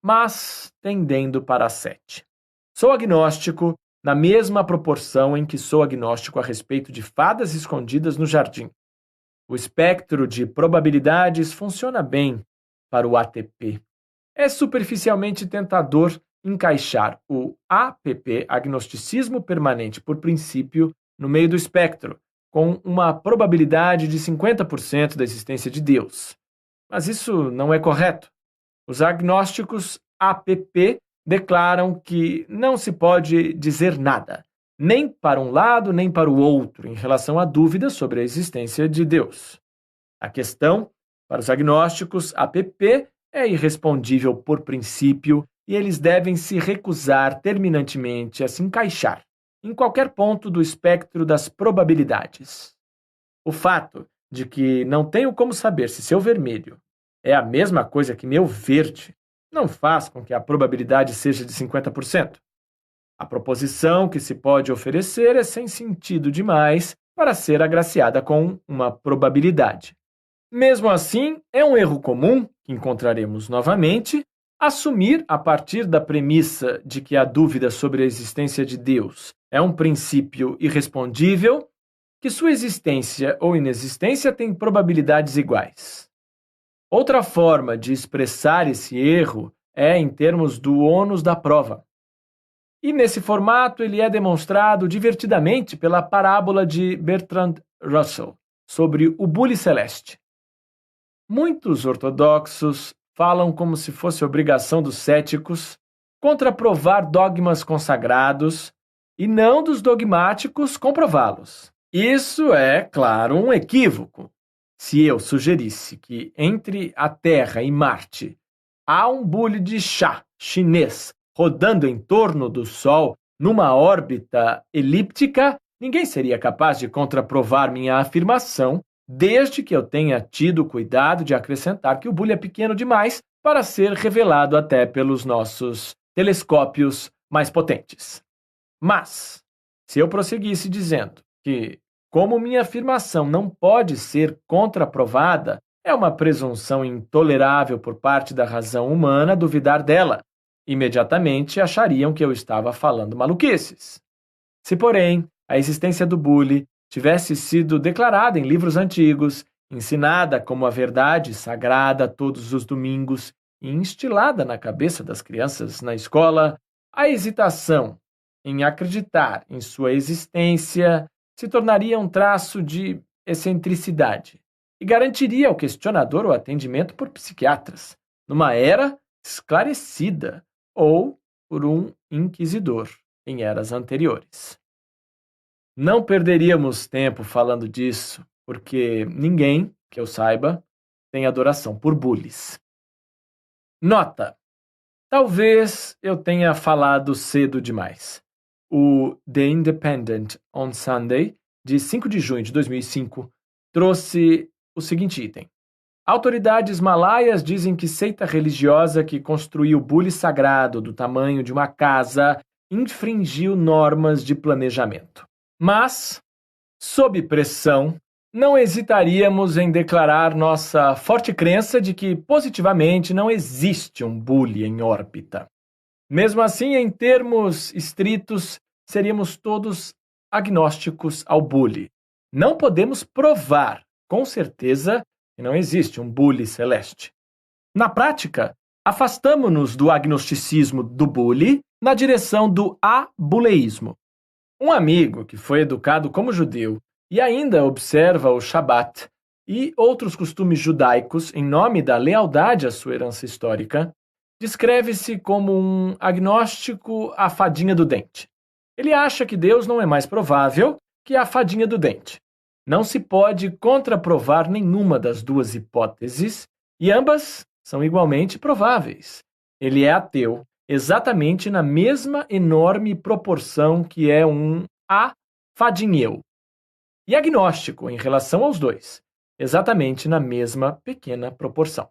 mas tendendo para a 7. Sou agnóstico na mesma proporção em que sou agnóstico a respeito de fadas escondidas no jardim. O espectro de probabilidades funciona bem para o ATP. É superficialmente tentador encaixar o APP, agnosticismo permanente por princípio, no meio do espectro, com uma probabilidade de 50% da existência de Deus. Mas isso não é correto. Os agnósticos APP declaram que não se pode dizer nada, nem para um lado nem para o outro, em relação à dúvida sobre a existência de Deus. A questão, para os agnósticos APP, é irrespondível por princípio e eles devem se recusar terminantemente a se encaixar em qualquer ponto do espectro das probabilidades. O fato de que não tenho como saber se seu vermelho é a mesma coisa que meu verde não faz com que a probabilidade seja de 50%. A proposição que se pode oferecer é sem sentido demais para ser agraciada com uma probabilidade. Mesmo assim, é um erro comum, que encontraremos novamente, assumir, a partir da premissa de que a dúvida sobre a existência de Deus é um princípio irrespondível, que sua existência ou inexistência tem probabilidades iguais. Outra forma de expressar esse erro é em termos do ônus da prova. E nesse formato ele é demonstrado divertidamente pela parábola de Bertrand Russell sobre o bule celeste. Muitos ortodoxos falam como se fosse obrigação dos céticos contraprovar dogmas consagrados e não dos dogmáticos comprová-los. Isso é, claro, um equívoco. Se eu sugerisse que entre a Terra e Marte há um bule de chá chinês rodando em torno do Sol numa órbita elíptica, ninguém seria capaz de contraprovar minha afirmação, desde que eu tenha tido cuidado de acrescentar que o bule é pequeno demais para ser revelado até pelos nossos telescópios mais potentes. Mas, se eu prosseguisse dizendo que, como minha afirmação não pode ser contraprovada, é uma presunção intolerável por parte da razão humana duvidar dela, imediatamente achariam que eu estava falando maluquices. Se, porém, a existência do bule tivesse sido declarada em livros antigos, ensinada como a verdade sagrada todos os domingos e instilada na cabeça das crianças na escola, a hesitação em acreditar em sua existência se tornaria um traço de excentricidade e garantiria ao questionador o atendimento por psiquiatras, numa era esclarecida, ou por um inquisidor em eras anteriores. Não perderíamos tempo falando disso, porque ninguém, que eu saiba, tem adoração por bules. Nota: talvez eu tenha falado cedo demais. O The Independent on Sunday, de 5 de junho de 2005, trouxe o seguinte item. Autoridades malaias dizem que seita religiosa que construiu bule sagrado do tamanho de uma casa infringiu normas de planejamento. Mas, sob pressão, não hesitaríamos em declarar nossa forte crença de que positivamente não existe um bule em órbita. Mesmo assim, em termos estritos, seríamos todos agnósticos ao bule. Não podemos provar, com certeza, que não existe um bule celeste. Na prática, afastamo-nos do agnosticismo do bule na direção do abuleísmo. Um amigo que foi educado como judeu e ainda observa o Shabat e outros costumes judaicos em nome da lealdade à sua herança histórica, descreve-se como um agnóstico à fadinha do dente. Ele acha que Deus não é mais provável que a fadinha do dente. Não se pode contraprovar nenhuma das duas hipóteses, e ambas são igualmente prováveis. Ele é ateu, exatamente na mesma enorme proporção que é um afadinheu, e agnóstico em relação aos dois, exatamente na mesma pequena proporção.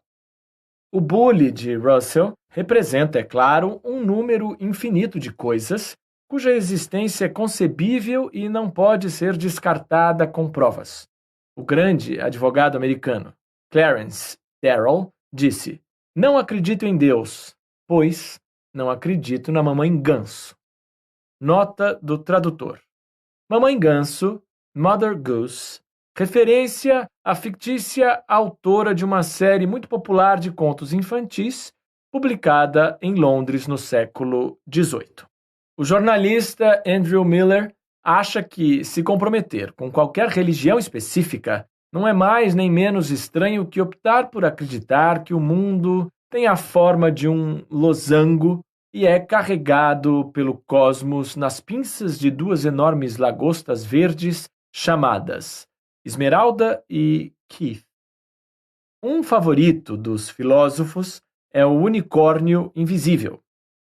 O bule de Russell representa, é claro, um número infinito de coisas cuja existência é concebível e não pode ser descartada com provas. O grande advogado americano Clarence Darrow disse: "Não acredito em Deus, pois não acredito na mamãe ganso." Nota do tradutor. Mamãe ganso, Mother Goose, referência à fictícia autora de uma série muito popular de contos infantis, publicada em Londres no século XVIII. O jornalista Andrew Miller acha que se comprometer com qualquer religião específica não é mais nem menos estranho que optar por acreditar que o mundo tem a forma de um losango e é carregado pelo cosmos nas pinças de duas enormes lagostas verdes chamadas Esmeralda e Keith. Um favorito dos filósofos é o unicórnio invisível,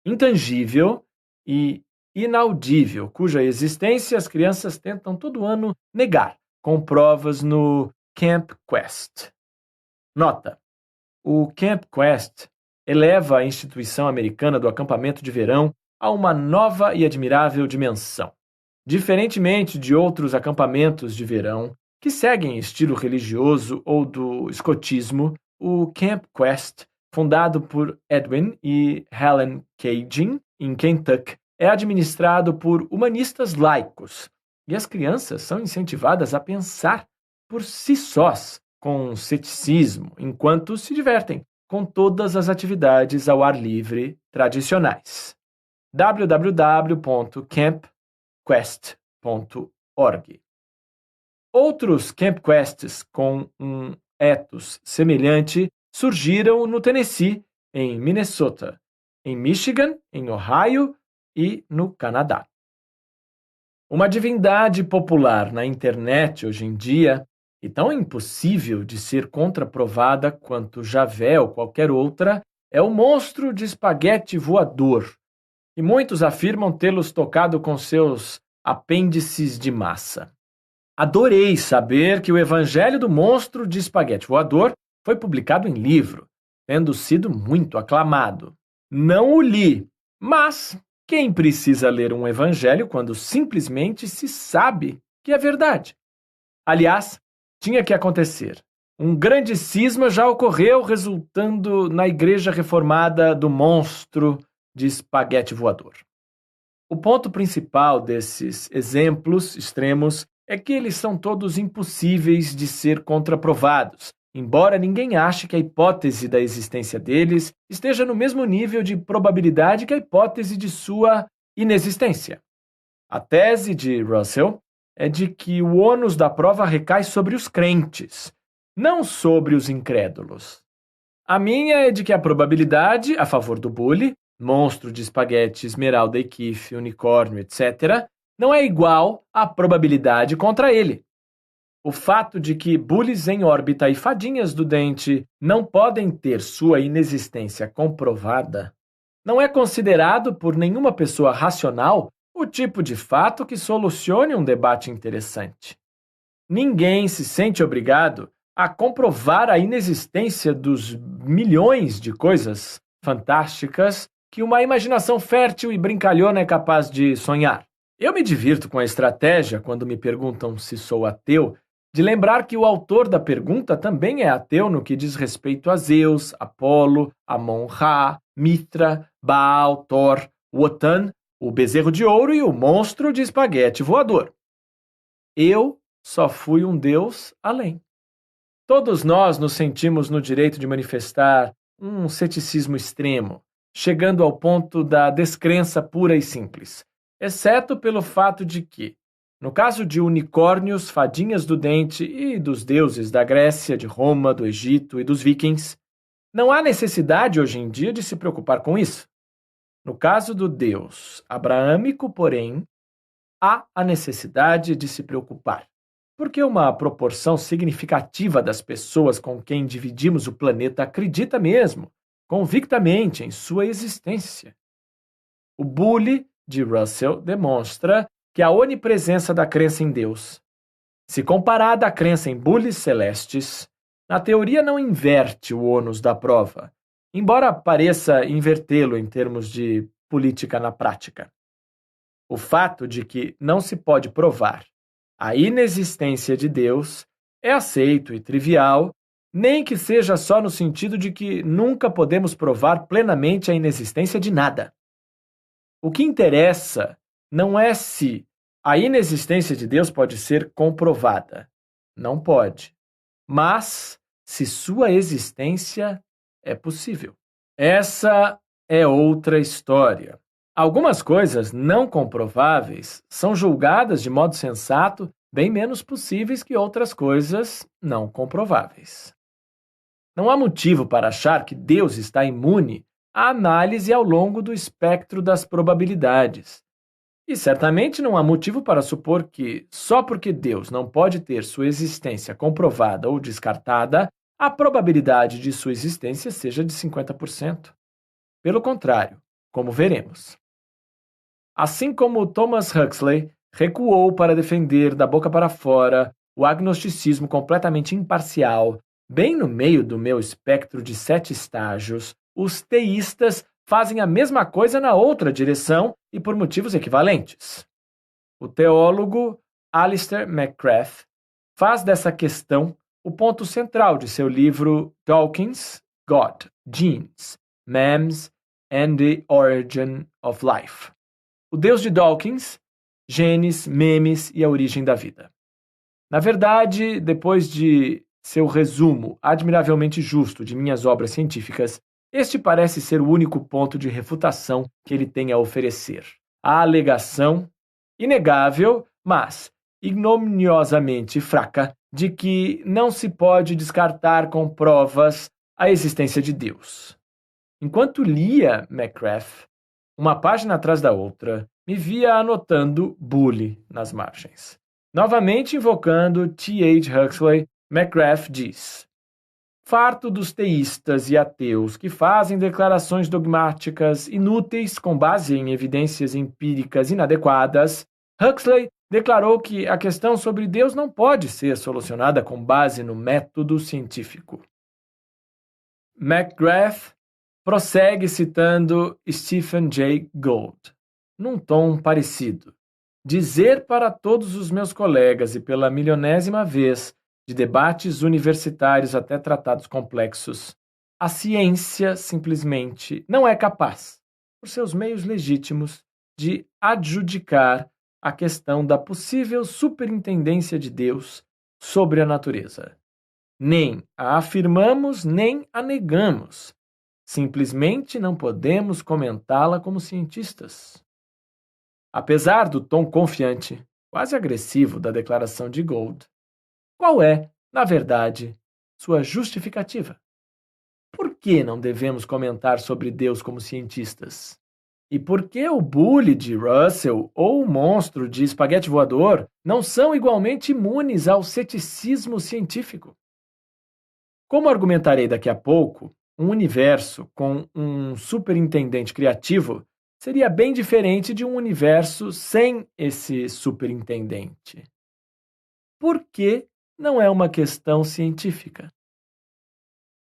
intangível e inaudível, cuja existência as crianças tentam todo ano negar, com provas no Camp Quest. Nota: o Camp Quest eleva a instituição americana do acampamento de verão a uma nova e admirável dimensão. Diferentemente de outros acampamentos de verão que seguem estilo religioso ou do escotismo, o Camp Quest, fundado por Edwin e Helen Cagin, em Kentucky, é administrado por humanistas laicos, e as crianças são incentivadas a pensar por si sós, com ceticismo, enquanto se divertem com todas as atividades ao ar livre tradicionais. www.campquest.org. Outros campquests com um ethos semelhante surgiram no Tennessee, em Minnesota, em Michigan, em Ohio e no Canadá. Uma divindade popular na internet hoje em dia, e tão impossível de ser contraprovada quanto Javé ou qualquer outra, é o monstro de espaguete voador, e muitos afirmam tê-los tocado com seus apêndices de massa. Adorei saber que o Evangelho do Monstro de Espaguete Voador foi publicado em livro, tendo sido muito aclamado. Não o li, mas quem precisa ler um evangelho quando simplesmente se sabe que é verdade? Aliás, tinha que acontecer. Um grande cisma já ocorreu, resultando na Igreja Reformada do Monstro de Espaguete Voador. O ponto principal desses exemplos extremos é que eles são todos impossíveis de ser contraprovados, embora ninguém ache que a hipótese da existência deles esteja no mesmo nível de probabilidade que a hipótese de sua inexistência. A tese de Russell é de que o ônus da prova recai sobre os crentes, não sobre os incrédulos. A minha é de que a probabilidade a favor do bully, monstro de espaguete, esmeralda, equife, unicórnio, etc., não é igual à probabilidade contra ele. O fato de que bullies em órbita e fadinhas do dente não podem ter sua inexistência comprovada não é considerado por nenhuma pessoa racional o tipo de fato que solucione um debate interessante. Ninguém se sente obrigado a comprovar a inexistência dos milhões de coisas fantásticas que uma imaginação fértil e brincalhona é capaz de sonhar. Eu me divirto com a estratégia, quando me perguntam se sou ateu, de lembrar que o autor da pergunta também é ateu no que diz respeito a Zeus, Apolo, Amon-Ra, Mitra, Baal, Thor, Wotan, o bezerro de ouro e o monstro de espaguete voador. Eu só fui um deus além. Todos nós nos sentimos no direito de manifestar um ceticismo extremo, chegando ao ponto da descrença pura e simples, exceto pelo fato de que, no caso de unicórnios, fadinhas do dente e dos deuses da Grécia, de Roma, do Egito e dos vikings, não há necessidade hoje em dia de se preocupar com isso. No caso do Deus abraâmico, porém, há a necessidade de se preocupar, porque uma proporção significativa das pessoas com quem dividimos o planeta acredita mesmo, convictamente, em sua existência. O bully de Russell demonstra que a onipresença da crença em Deus, se comparada à crença em bullies celestes, na teoria não inverte o ônus da prova, embora pareça invertê-lo em termos de política na prática. O fato de que não se pode provar a inexistência de Deus é aceito e trivial, nem que seja só no sentido de que nunca podemos provar plenamente a inexistência de nada. O que interessa não é se a inexistência de Deus pode ser comprovada. Não pode. Mas se sua existência é possível. Essa é outra história. Algumas coisas não comprováveis são julgadas de modo sensato bem menos possíveis que outras coisas não comprováveis. Não há motivo para achar que Deus está imune à análise ao longo do espectro das probabilidades. E certamente não há motivo para supor que, só porque Deus não pode ter sua existência comprovada ou descartada, a probabilidade de sua existência seja de 50%. Pelo contrário, como veremos. Assim como Thomas Huxley recuou para defender da boca para fora o agnosticismo completamente imparcial, bem no meio do meu espectro de 7 estágios, os teístas fazem a mesma coisa na outra direção e por motivos equivalentes. O teólogo Alistair McGrath faz dessa questão o ponto central de seu livro Dawkins, God, Genes, Memes and the Origin of Life. O Deus de Dawkins, genes, memes e a origem da vida. Na verdade, depois de seu resumo admiravelmente justo de minhas obras científicas, Este parece ser o único ponto de refutação que ele tem a oferecer. A alegação, inegável, mas ignominiosamente fraca, de que não se pode descartar com provas a existência de Deus. Enquanto lia Macraff, uma página atrás da outra, me via anotando bully nas margens. Novamente invocando T.H. Huxley, Macraff diz: farto dos teístas e ateus que fazem declarações dogmáticas inúteis com base em evidências empíricas inadequadas, Huxley declarou que a questão sobre Deus não pode ser solucionada com base no método científico. Macraff prossegue citando Stephen Jay Gould, num tom parecido. Dizer para todos os meus colegas e pela milionésima vez, de debates universitários até tratados complexos, a ciência simplesmente não é capaz, por seus meios legítimos, de adjudicar a questão da possível superintendência de Deus sobre a natureza. Nem a afirmamos, nem a negamos. Simplesmente não podemos comentá-la como cientistas. Apesar do tom confiante, quase agressivo da declaração de Gould, qual é, na verdade, sua justificativa? Por que não devemos comentar sobre Deus como cientistas? E por que o bully de Russell ou o monstro de espaguete voador não são igualmente imunes ao ceticismo científico? Como argumentarei daqui a pouco, um universo com um superintendente criativo seria bem diferente de um universo sem esse superintendente. Por que não é uma questão científica?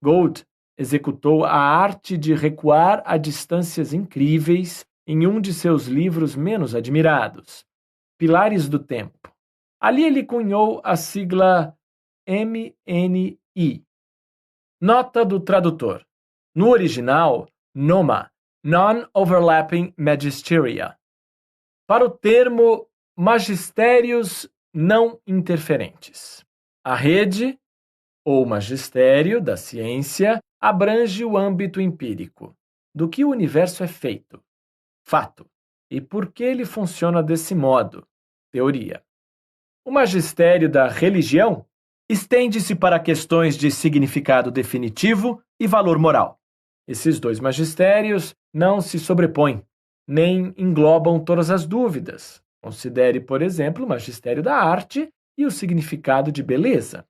Gould executou a arte de recuar a distâncias incríveis em um de seus livros menos admirados, Pilares do Tempo. Ali ele cunhou a sigla MNI. Nota do tradutor. No original, NOMA, Non-Overlapping Magisteria. Para o termo magistérios não interferentes. A rede, ou magistério da ciência, abrange o âmbito empírico, do que o universo é feito, fato, e por que ele funciona desse modo, teoria. O magistério da religião estende-se para questões de significado definitivo e valor moral. Esses dois magistérios não se sobrepõem, nem englobam todas as dúvidas. Considere, por exemplo, o magistério da arte e o significado de beleza.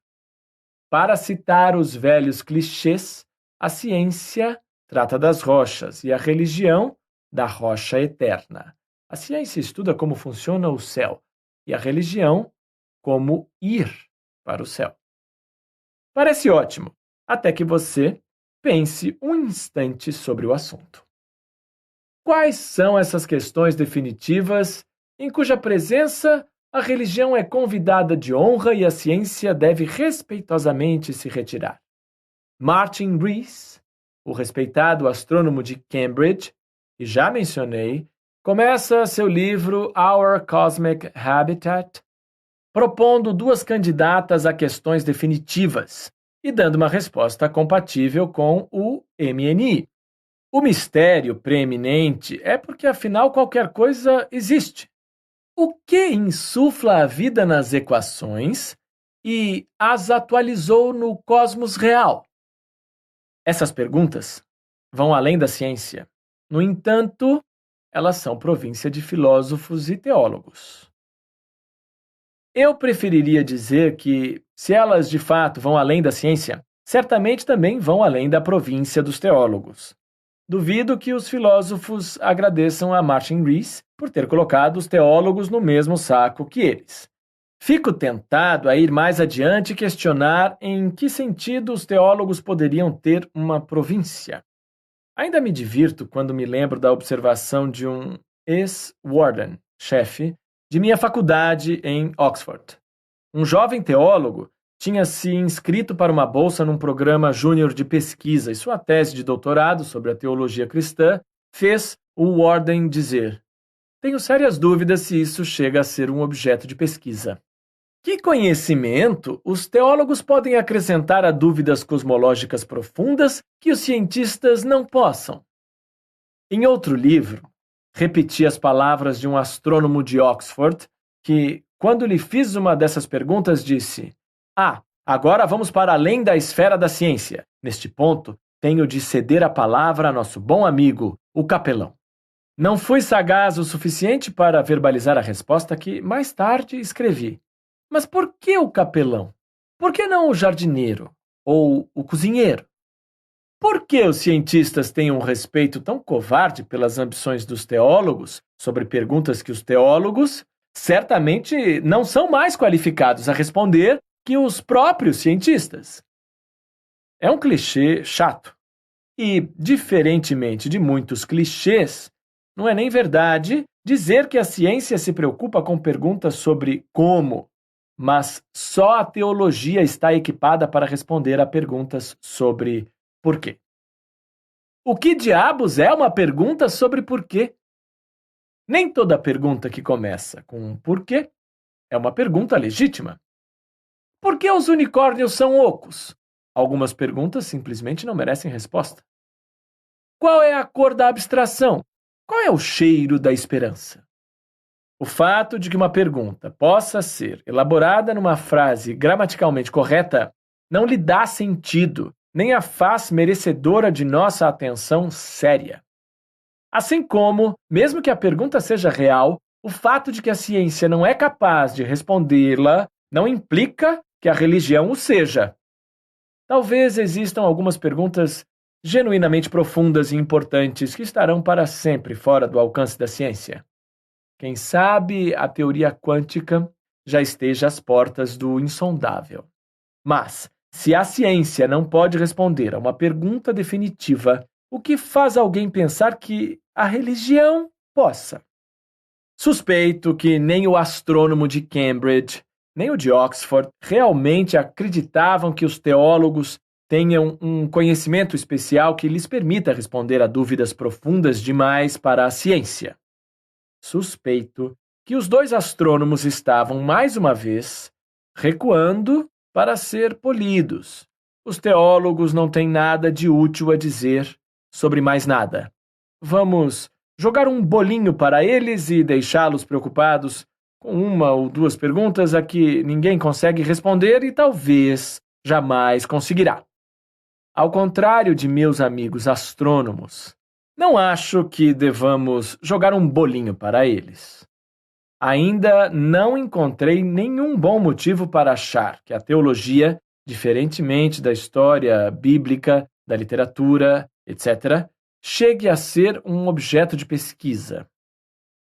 Para citar os velhos clichês, a ciência trata das rochas e a religião da rocha eterna. A ciência estuda como funciona o céu e a religião como ir para o céu. Parece ótimo, até que você pense um instante sobre o assunto. Quais são essas questões definitivas em cuja presença a religião é convidada de honra e a ciência deve respeitosamente se retirar? Martin Rees, o respeitado astrônomo de Cambridge, que já mencionei, começa seu livro Our Cosmic Habitat propondo duas candidatas a questões definitivas e dando uma resposta compatível com o MNI. O mistério preeminente é porque, afinal, qualquer coisa existe. O que insufla a vida nas equações e as atualizou no cosmos real? Essas perguntas vão além da ciência. No entanto, elas são província de filósofos e teólogos. Eu preferiria dizer que, se elas de fato vão além da ciência, certamente também vão além da província dos teólogos. Duvido que os filósofos agradeçam a Martin Rees por ter colocado os teólogos no mesmo saco que eles. Fico tentado a ir mais adiante e questionar em que sentido os teólogos poderiam ter uma província. Ainda me divirto quando me lembro da observação de um ex-warden, chefe, de minha faculdade em Oxford. Um jovem teólogo tinha se inscrito para uma bolsa num programa júnior de pesquisa e sua tese de doutorado sobre a teologia cristã fez o warden dizer: tenho sérias dúvidas se isso chega a ser um objeto de pesquisa. Que conhecimento os teólogos podem acrescentar a dúvidas cosmológicas profundas que os cientistas não possam? Em outro livro, repeti as palavras de um astrônomo de Oxford que, quando lhe fiz uma dessas perguntas, disse: agora vamos para além da esfera da ciência. Neste ponto, tenho de ceder a palavra a nosso bom amigo, o capelão. Não fui sagaz o suficiente para verbalizar a resposta que, mais tarde, escrevi. Mas por que o capelão? Por que não o jardineiro? Ou o cozinheiro? Por que os cientistas têm um respeito tão covarde pelas ambições dos teólogos sobre perguntas que os teólogos certamente não são mais qualificados a responder que os próprios cientistas? É um clichê chato. E, diferentemente de muitos clichês, não é nem verdade dizer que a ciência se preocupa com perguntas sobre como, mas só a teologia está equipada para responder a perguntas sobre por quê. O que diabos é uma pergunta sobre por quê? Nem toda pergunta que começa com um porquê é uma pergunta legítima. Por que os unicórnios são ocos? Algumas perguntas simplesmente não merecem resposta. Qual é a cor da abstração? Qual é o cheiro da esperança? O fato de que uma pergunta possa ser elaborada numa frase gramaticalmente correta não lhe dá sentido, nem a faz merecedora de nossa atenção séria. Assim como, mesmo que a pergunta seja real, o fato de que a ciência não é capaz de respondê-la não implica que a religião o seja. Talvez existam algumas perguntas genuinamente profundas e importantes que estarão para sempre fora do alcance da ciência. Quem sabe a teoria quântica já esteja às portas do insondável. Mas, se a ciência não pode responder a uma pergunta definitiva, o que faz alguém pensar que a religião possa? Suspeito que nem o astrônomo de Cambridge, nem o de Oxford realmente acreditavam que os teólogos tenham um conhecimento especial que lhes permita responder a dúvidas profundas demais para a ciência. Suspeito que os dois astrônomos estavam, mais uma vez, recuando para ser polidos. Os teólogos não têm nada de útil a dizer sobre mais nada. Vamos jogar um bolinho para eles e deixá-los preocupados com uma ou duas perguntas a que ninguém consegue responder e talvez jamais conseguirá. Ao contrário de meus amigos astrônomos, não acho que devamos jogar um bolinho para eles. Ainda não encontrei nenhum bom motivo para achar que a teologia, diferentemente da história bíblica, da literatura, etc., chegue a ser um objeto de pesquisa.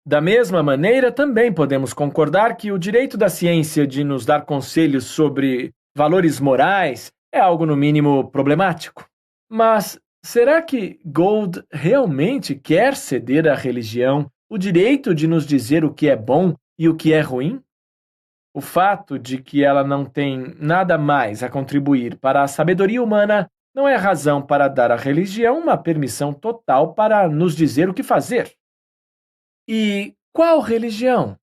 Da mesma maneira, também podemos concordar que o direito da ciência de nos dar conselhos sobre valores morais é algo, no mínimo, problemático. Mas será que Gould realmente quer ceder à religião o direito de nos dizer o que é bom e o que é ruim? O fato de que ela não tem nada mais a contribuir para a sabedoria humana não é razão para dar à religião uma permissão total para nos dizer o que fazer. E qual religião?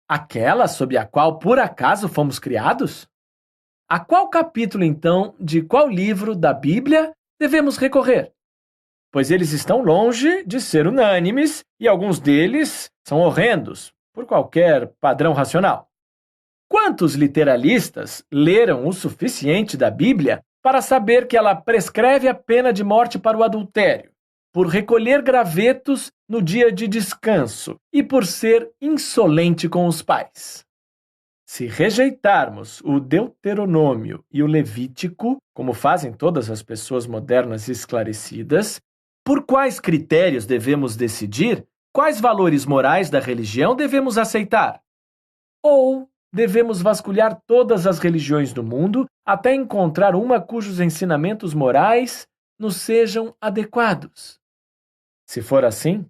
Aquela sob a qual por acaso fomos criados? A qual capítulo, então, de qual livro da Bíblia devemos recorrer? Pois eles estão longe de ser unânimes e alguns deles são horrendos, por qualquer padrão racional. Quantos literalistas leram o suficiente da Bíblia para saber que ela prescreve a pena de morte para o adultério, por recolher gravetos no dia de descanso e por ser insolente com os pais? Se rejeitarmos o Deuteronômio e o Levítico, como fazem todas as pessoas modernas esclarecidas, por quais critérios devemos decidir quais valores morais da religião devemos aceitar? Ou devemos vasculhar todas as religiões do mundo até encontrar uma cujos ensinamentos morais nos sejam adequados? Se for assim,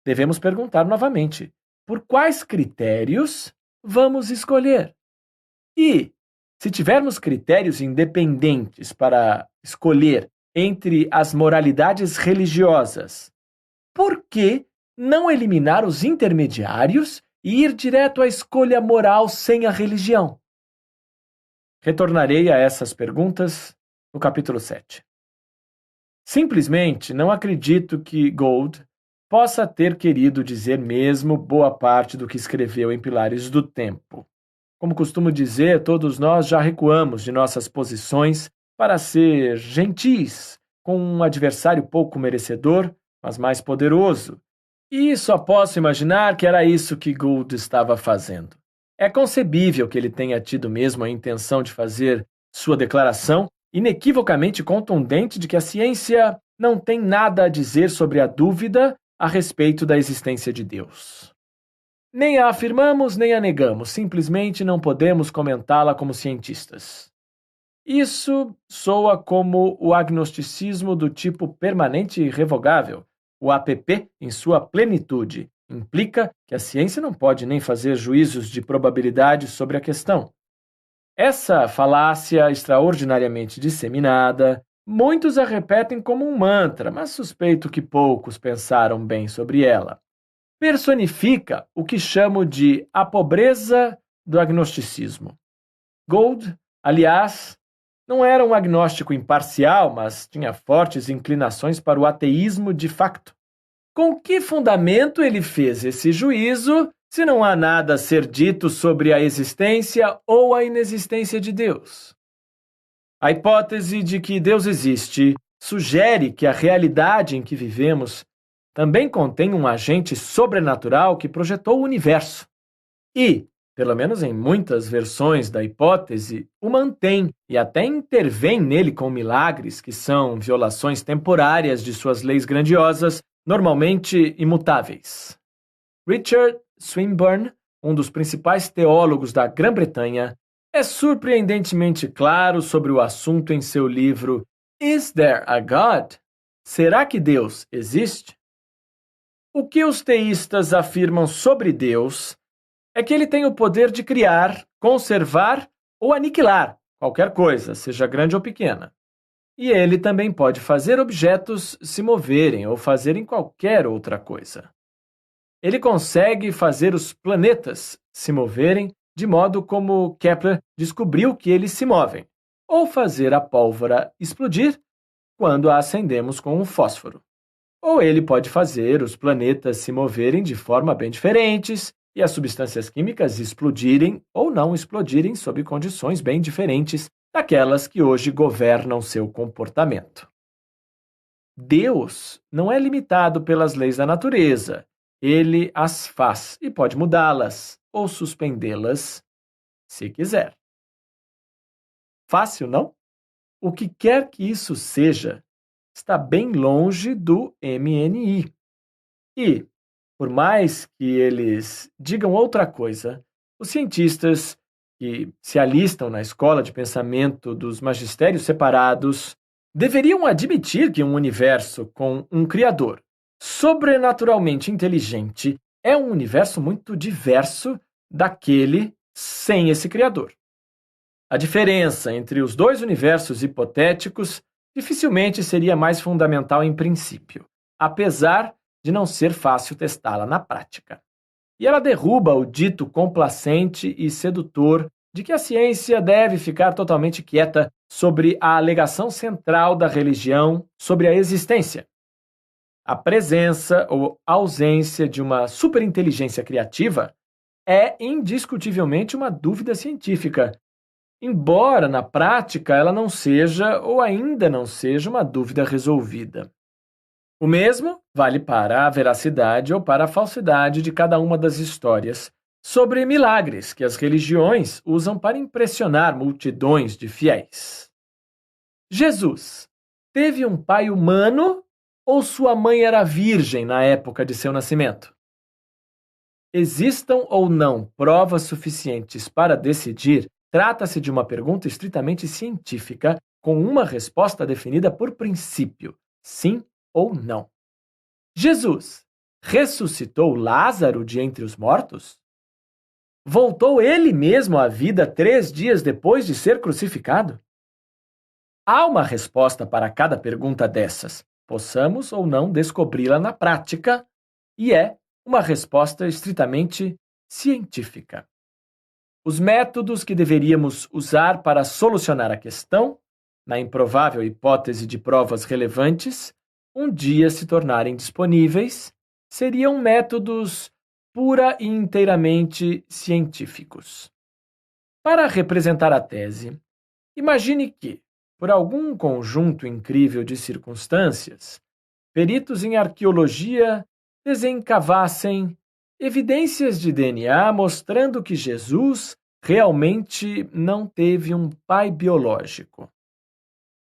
devemos perguntar novamente: por quais critérios vamos escolher? E, se tivermos critérios independentes para escolher entre as moralidades religiosas, por que não eliminar os intermediários e ir direto à escolha moral sem a religião? Retornarei a essas perguntas no capítulo 7. Simplesmente não acredito que Gould possa ter querido dizer mesmo boa parte do que escreveu em Pilares do Tempo. Como costumo dizer, todos nós já recuamos de nossas posições para ser gentis com um adversário pouco merecedor, mas mais poderoso. E só posso imaginar que era isso que Gould estava fazendo. É concebível que ele tenha tido mesmo a intenção de fazer sua declaração inequivocamente contundente de que a ciência não tem nada a dizer sobre a dúvida a respeito da existência de Deus. Nem a afirmamos, nem a negamos, simplesmente não podemos comentá-la como cientistas. Isso soa como o agnosticismo do tipo permanente e irrevogável, o APP em sua plenitude. Implica que a ciência não pode nem fazer juízos de probabilidade sobre a questão. Essa falácia extraordinariamente disseminada, muitos a repetem como um mantra, mas suspeito que poucos pensaram bem sobre ela. Personifica o que chamo de a pobreza do agnosticismo. Gould, aliás, não era um agnóstico imparcial, mas tinha fortes inclinações para o ateísmo de facto. Com que fundamento ele fez esse juízo, se não há nada a ser dito sobre a existência ou a inexistência de Deus? A hipótese de que Deus existe sugere que a realidade em que vivemos também contém um agente sobrenatural que projetou o universo. E, pelo menos em muitas versões da hipótese, o mantém e até intervém nele com milagres que são violações temporárias de suas leis grandiosas, normalmente imutáveis. Richard Swinburne, um dos principais teólogos da Grã-Bretanha, é surpreendentemente claro sobre o assunto em seu livro Is There a God? Será que Deus existe? O que os teístas afirmam sobre Deus é que ele tem o poder de criar, conservar ou aniquilar qualquer coisa, seja grande ou pequena. E ele também pode fazer objetos se moverem ou fazerem qualquer outra coisa. Ele consegue fazer os planetas se moverem de modo como Kepler descobriu que eles se movem, ou fazer a pólvora explodir quando a acendemos com um fósforo. Ou ele pode fazer os planetas se moverem de forma bem diferentes e as substâncias químicas explodirem ou não explodirem sob condições bem diferentes daquelas que hoje governam seu comportamento. Deus não é limitado pelas leis da natureza. Ele as faz e pode mudá-las ou suspendê-las se quiser. Fácil, não? O que quer que isso seja, está bem longe do MNI. E, por mais que eles digam outra coisa, os cientistas que se alistam na escola de pensamento dos magistérios separados deveriam admitir que um universo com um criador sobrenaturalmente inteligente é um universo muito diverso daquele sem esse criador. A diferença entre os dois universos hipotéticos dificilmente seria mais fundamental em princípio, apesar de não ser fácil testá-la na prática. E ela derruba o dito complacente e sedutor de que a ciência deve ficar totalmente quieta sobre a alegação central da religião sobre a existência. A presença ou ausência de uma superinteligência criativa é indiscutivelmente uma dúvida científica, embora na prática ela não seja ou ainda não seja uma dúvida resolvida. O mesmo vale para a veracidade ou para a falsidade de cada uma das histórias sobre milagres que as religiões usam para impressionar multidões de fiéis. Jesus teve um pai humano ou sua mãe era virgem na época de seu nascimento? Existam ou não provas suficientes para decidir, trata-se de uma pergunta estritamente científica com uma resposta definida por princípio, sim ou não. Jesus ressuscitou Lázaro de entre os mortos? Voltou ele mesmo à vida 3 dias depois de ser crucificado? Há uma resposta para cada pergunta dessas, possamos ou não descobri-la na prática, e é uma resposta estritamente científica. os métodos que deveríamos usar para solucionar a questão, na improvável hipótese de provas relevantes, um dia se tornarem disponíveis, seriam métodos pura e inteiramente científicos. Para representar a tese, imagine que, por algum conjunto incrível de circunstâncias, peritos em arqueologia desencavassem evidências de DNA mostrando que Jesus realmente não teve um pai biológico.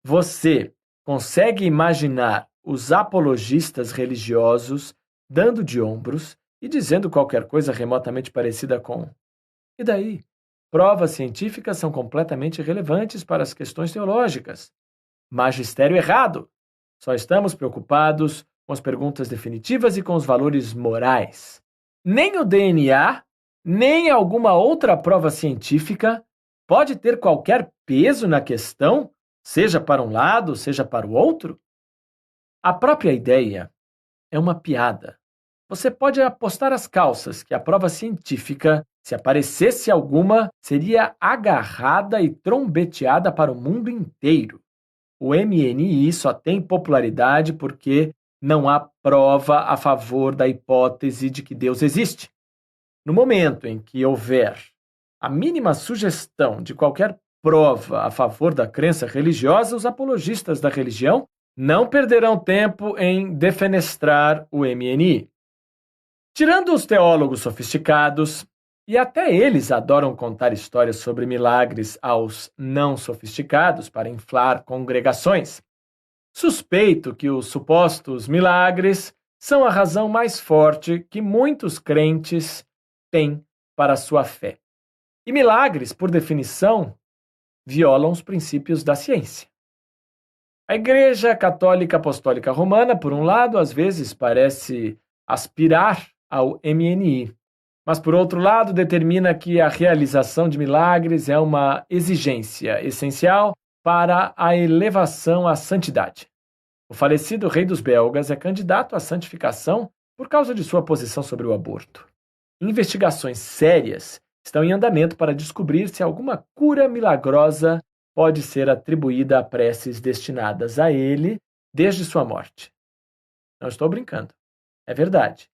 Você consegue imaginar os apologistas religiosos dando de ombros e dizendo qualquer coisa remotamente parecida com: e daí? Provas científicas são completamente irrelevantes para as questões teológicas. Magistério errado! Só estamos preocupados com as perguntas definitivas e com os valores morais. Nem o DNA, nem alguma outra prova científica pode ter qualquer peso na questão, seja para um lado, seja para o outro? A própria ideia é uma piada. Você pode apostar as calças que a prova científica, se aparecesse alguma, seria agarrada e trombeteada para o mundo inteiro. O MNI só tem popularidade porque não há prova a favor da hipótese de que Deus existe. No momento em que houver a mínima sugestão de qualquer prova a favor da crença religiosa, os apologistas da religião não perderão tempo em defenestrar o MNI. Tirando os teólogos sofisticados, e até eles adoram contar histórias sobre milagres aos não sofisticados para inflar congregações, suspeito que os supostos milagres são a razão mais forte que muitos crentes têm para a sua fé. E milagres, por definição, violam os princípios da ciência. A Igreja Católica Apostólica Romana, por um lado, às vezes parece aspirar ao MNI, mas, por outro lado, determina que a realização de milagres é uma exigência essencial para a elevação à santidade. O falecido rei dos belgas é candidato à santificação por causa de sua posição sobre o aborto. Investigações sérias estão em andamento para descobrir se alguma cura milagrosa pode ser atribuída a preces destinadas a ele desde sua morte. Não estou brincando. É verdade.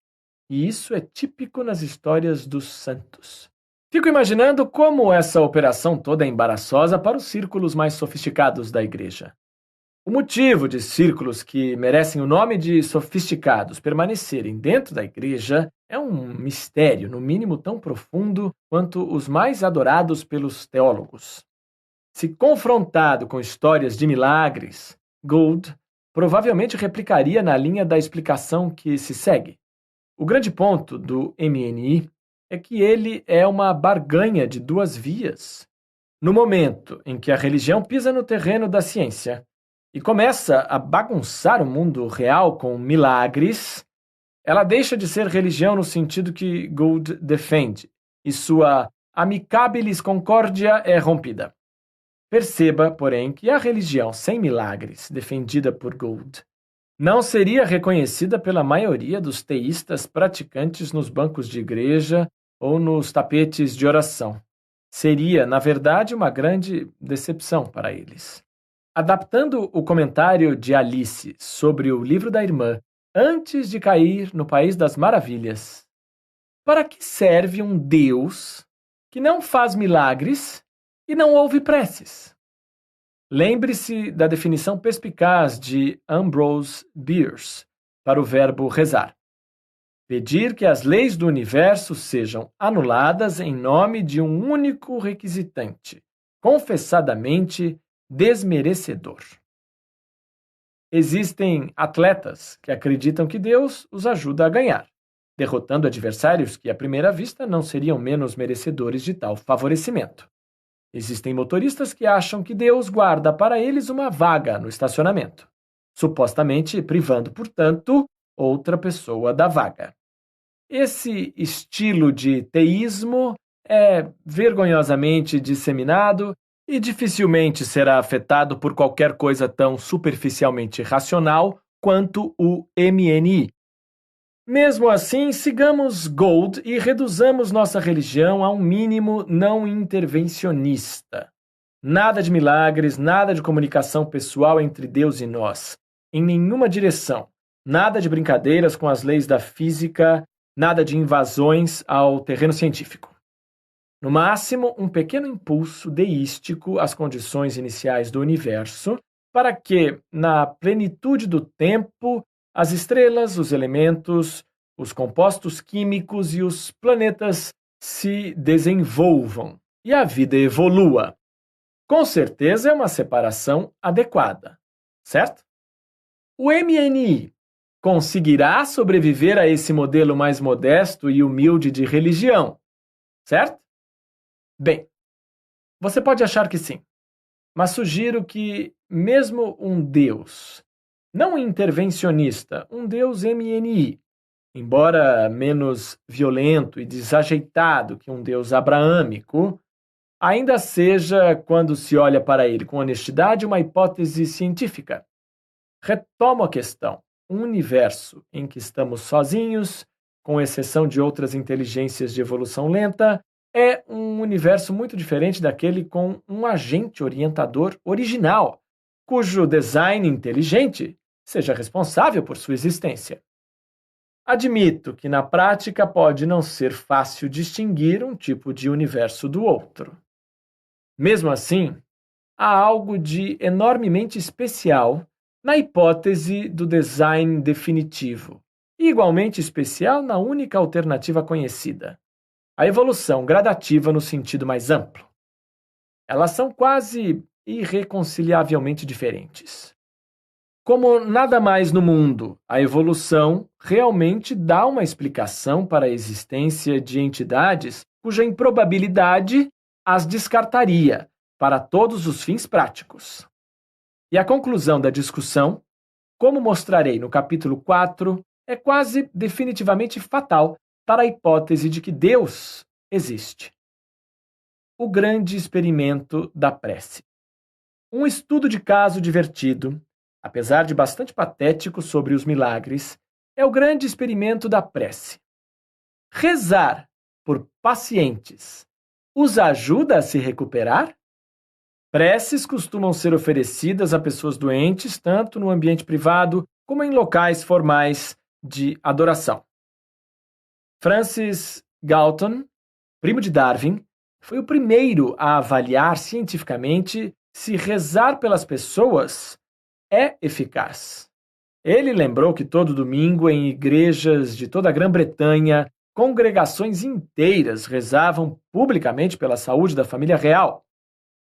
E isso é típico nas histórias dos santos. Fico imaginando como essa operação toda é embaraçosa para os círculos mais sofisticados da igreja. O motivo de círculos que merecem o nome de sofisticados permanecerem dentro da igreja é um mistério, no mínimo tão profundo quanto os mais adorados pelos teólogos. Se confrontado com histórias de milagres, Gould provavelmente replicaria na linha da explicação que se segue. O grande ponto do MNI é que ele é uma barganha de duas vias. No momento em que a religião pisa no terreno da ciência e começa a bagunçar o mundo real com milagres, ela deixa de ser religião no sentido que Gould defende, e sua amicabilis concordia é rompida. Perceba, porém, que a religião sem milagres, defendida por Gould, não seria reconhecida pela maioria dos teístas praticantes nos bancos de igreja ou nos tapetes de oração. Seria, na verdade, uma grande decepção para eles. Adaptando o comentário de Alice sobre o livro da irmã antes de cair no País das Maravilhas, para que serve um Deus que não faz milagres e não ouve preces? Lembre-se da definição perspicaz de Ambrose Bierce para o verbo rezar. Pedir que as leis do universo sejam anuladas em nome de um único requisitante, confessadamente desmerecedor. Existem atletas que acreditam que Deus os ajuda a ganhar, derrotando adversários que, à primeira vista, não seriam menos merecedores de tal favorecimento. Existem motoristas que acham que Deus guarda para eles uma vaga no estacionamento, supostamente privando, portanto, outra pessoa da vaga. Esse estilo de teísmo é vergonhosamente disseminado e dificilmente será afetado por qualquer coisa tão superficialmente racional quanto o MNI. Mesmo assim, sigamos Gold e reduzamos nossa religião a um mínimo não intervencionista. Nada de milagres, nada de comunicação pessoal entre Deus e nós, em nenhuma direção. Nada de brincadeiras com as leis da física, nada de invasões ao terreno científico. No máximo, um pequeno impulso deístico às condições iniciais do universo, para que, na plenitude do tempo, as estrelas, os elementos, os compostos químicos e os planetas se desenvolvam e a vida evolua. Com certeza é uma separação adequada, certo? O MNI conseguirá sobreviver a esse modelo mais modesto e humilde de religião, certo? Bem, você pode achar que sim, mas sugiro que, mesmo um Deus não intervencionista, um Deus MNI, embora menos violento e desajeitado que um Deus abraâmico, ainda seja, quando se olha para ele com honestidade, uma hipótese científica. Retomo a questão. Um universo em que estamos sozinhos, com exceção de outras inteligências de evolução lenta, é um universo muito diferente daquele com um agente orientador original, cujo design inteligente seja responsável por sua existência. Admito que na prática pode não ser fácil distinguir um tipo de universo do outro. Mesmo assim, há algo de enormemente especial na hipótese do design definitivo, e igualmente especial na única alternativa conhecida, a evolução gradativa no sentido mais amplo. Elas são quase irreconciliavelmente diferentes. Como nada mais no mundo, a evolução realmente dá uma explicação para a existência de entidades cuja improbabilidade as descartaria para todos os fins práticos. E a conclusão da discussão, como mostrarei no capítulo 4, é quase definitivamente fatal para a hipótese de que Deus existe. O grande experimento da prece. Um estudo de caso divertido, apesar de bastante patético sobre os milagres, é o grande experimento da prece. Rezar por pacientes os ajuda a se recuperar? Preces costumam ser oferecidas a pessoas doentes, tanto no ambiente privado como em locais formais de adoração. Francis Galton, primo de Darwin, foi o primeiro a avaliar cientificamente se rezar pelas pessoas é eficaz. Ele lembrou que todo domingo, em igrejas de toda a Grã-Bretanha, congregações inteiras rezavam publicamente pela saúde da família real.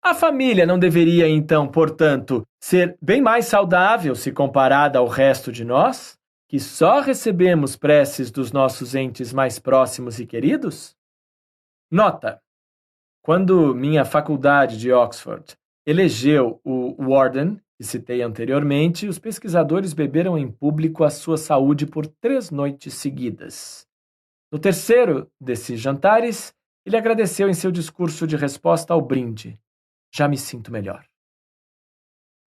A família não deveria, então, portanto, ser bem mais saudável se comparada ao resto de nós, que só recebemos preces dos nossos entes mais próximos e queridos? Nota: quando minha faculdade de Oxford elegeu o Warden, que citei anteriormente, os pesquisadores beberam em público a sua saúde por 3 noites seguidas. No terceiro desses jantares, ele agradeceu em seu discurso de resposta ao brinde. Já me sinto melhor.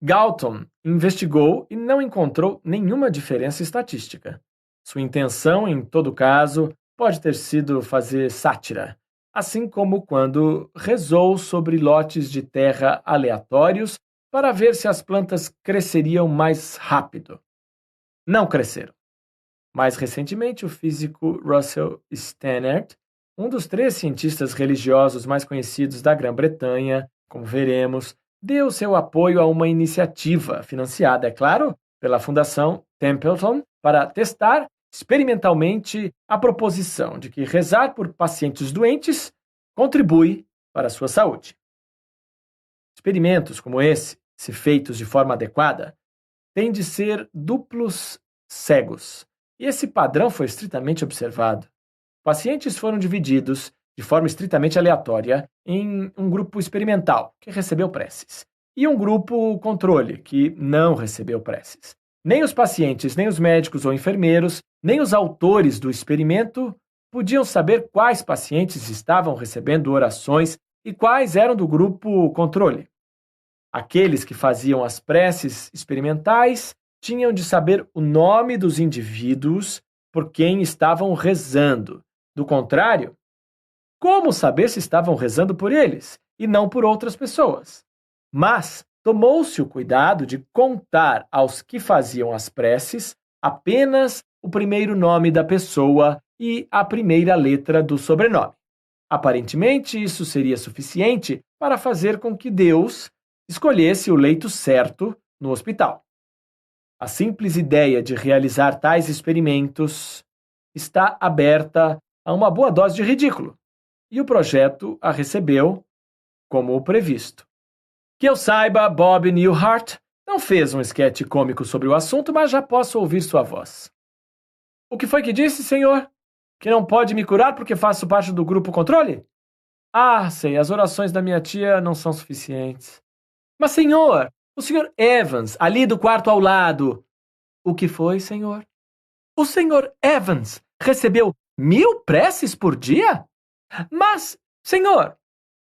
Galton investigou e não encontrou nenhuma diferença estatística. Sua intenção, em todo caso, pode ter sido fazer sátira, assim como quando rezou sobre lotes de terra aleatórios para ver se as plantas cresceriam mais rápido. Não cresceram. Mais recentemente, o físico Russell Stannard, um dos 3 cientistas religiosos mais conhecidos da Grã-Bretanha, como veremos, deu seu apoio a uma iniciativa, financiada, é claro, pela Fundação Templeton, para testar experimentalmente a proposição de que rezar por pacientes doentes contribui para a sua saúde. Experimentos como esse, se feitos de forma adequada, têm de ser duplos cegos, e esse padrão foi estritamente observado. Pacientes foram divididos de forma estritamente aleatória em um grupo experimental, que recebeu preces, e um grupo controle, que não recebeu preces. Nem os pacientes, nem os médicos ou enfermeiros, nem os autores do experimento podiam saber quais pacientes estavam recebendo orações e quais eram do grupo controle. Aqueles que faziam as preces experimentais tinham de saber o nome dos indivíduos por quem estavam rezando. Do contrário, como saber se estavam rezando por eles e não por outras pessoas? Mas tomou-se o cuidado de contar aos que faziam as preces apenas o primeiro nome da pessoa e a primeira letra do sobrenome. Aparentemente, isso seria suficiente para fazer com que Deus escolhesse o leito certo no hospital. A simples ideia de realizar tais experimentos está aberta a uma boa dose de ridículo, e o projeto a recebeu como o previsto. Que eu saiba, Bob Newhart não fez um esquete cômico sobre o assunto, mas já posso ouvir sua voz. O que foi que disse, senhor? Que não pode me curar porque faço parte do grupo controle? Ah, sei, as orações da minha tia não são suficientes. Mas, senhor, o senhor Evans, ali do quarto ao lado. O que foi, senhor? O senhor Evans recebeu 1000 preces por dia? Mas, senhor,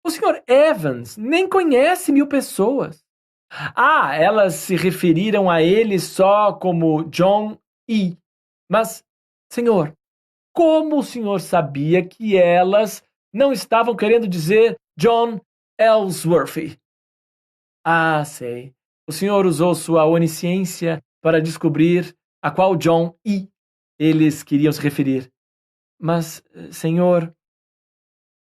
o senhor Evans nem conhece 1000 pessoas. Ah, elas se referiram a ele só como John E. Mas, senhor, como o senhor sabia que elas não estavam querendo dizer John Ellsworthy? Ah, sei. O senhor usou sua onisciência para descobrir a qual John E. eles queriam se referir. Mas, senhor...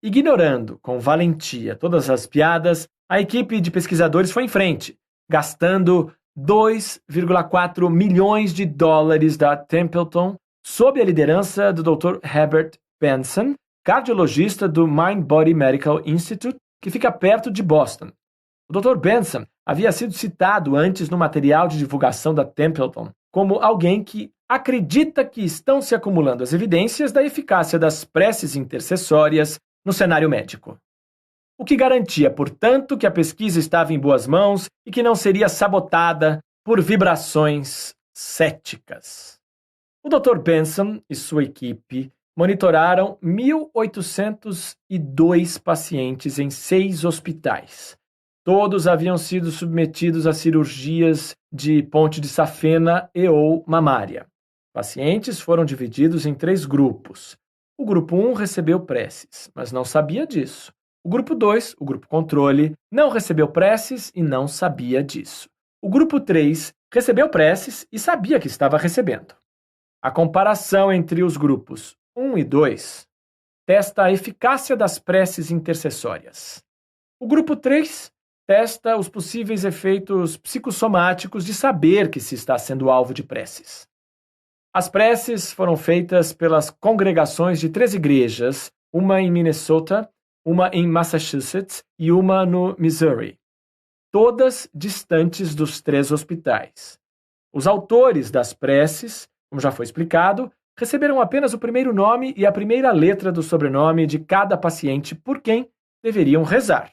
Ignorando com valentia todas as piadas, a equipe de pesquisadores foi em frente, gastando 2,4 milhões de dólares da Templeton sob a liderança do Dr. Herbert Benson, cardiologista do Mind Body Medical Institute, que fica perto de Boston. O Dr. Benson havia sido citado antes no material de divulgação da Templeton como alguém que acredita que estão se acumulando as evidências da eficácia das preces intercessórias no cenário médico. O que garantia, portanto, que a pesquisa estava em boas mãos e que não seria sabotada por vibrações céticas. O Dr. Benson e sua equipe monitoraram 1.802 pacientes em 6 hospitais. Todos haviam sido submetidos a cirurgias de ponte de safena e ou mamária. Pacientes foram divididos em 3 grupos. O grupo 1 recebeu preces, mas não sabia disso. O grupo 2, o grupo controle, não recebeu preces e não sabia disso. O grupo 3 recebeu preces e sabia que estava recebendo. A comparação entre os grupos 1 e 2 testa a eficácia das preces intercessórias. O grupo 3 testa os possíveis efeitos psicossomáticos de saber que se está sendo alvo de preces. As preces foram feitas pelas congregações de 3 igrejas, uma em Minnesota, uma em Massachusetts e uma no Missouri, todas distantes dos 3 hospitais. Os autores das preces, como já foi explicado, receberam apenas o primeiro nome e a primeira letra do sobrenome de cada paciente por quem deveriam rezar.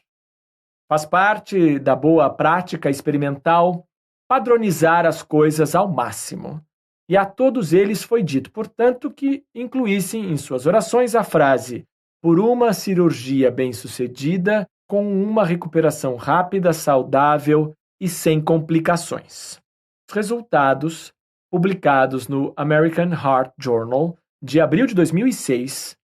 Faz parte da boa prática experimental padronizar as coisas ao máximo. E a todos eles foi dito, portanto, que incluíssem em suas orações a frase por uma cirurgia bem-sucedida, com uma recuperação rápida, saudável e sem complicações. Os resultados, publicados no American Heart Journal, de abril de 2006,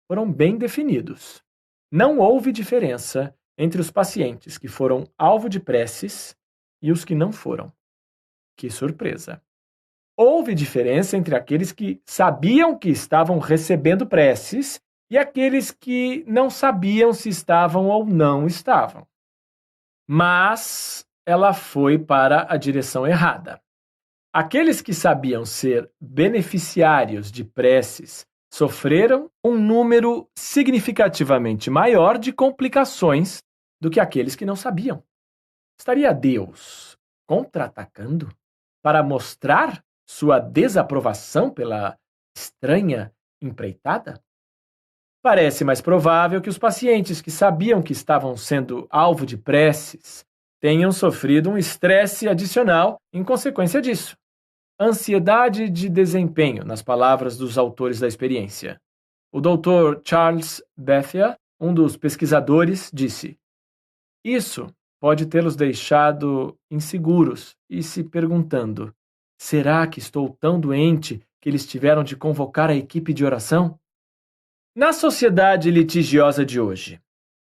foram bem definidos. Não houve diferença entre os pacientes que foram alvo de preces e os que não foram. Que surpresa! Houve diferença entre aqueles que sabiam que estavam recebendo preces e aqueles que não sabiam se estavam ou não estavam. Mas ela foi para a direção errada. Aqueles que sabiam ser beneficiários de preces sofreram um número significativamente maior de complicações do que aqueles que não sabiam. Estaria Deus contra-atacando para mostrar sua desaprovação pela estranha empreitada? Parece mais provável que os pacientes que sabiam que estavam sendo alvo de preces tenham sofrido um estresse adicional em consequência disso. Ansiedade de desempenho, nas palavras dos autores da experiência. O Dr. Charles Bethia, um dos pesquisadores, disse: isso pode tê-los deixado inseguros e se perguntando: será que estou tão doente que eles tiveram de convocar a equipe de oração? Na sociedade litigiosa de hoje,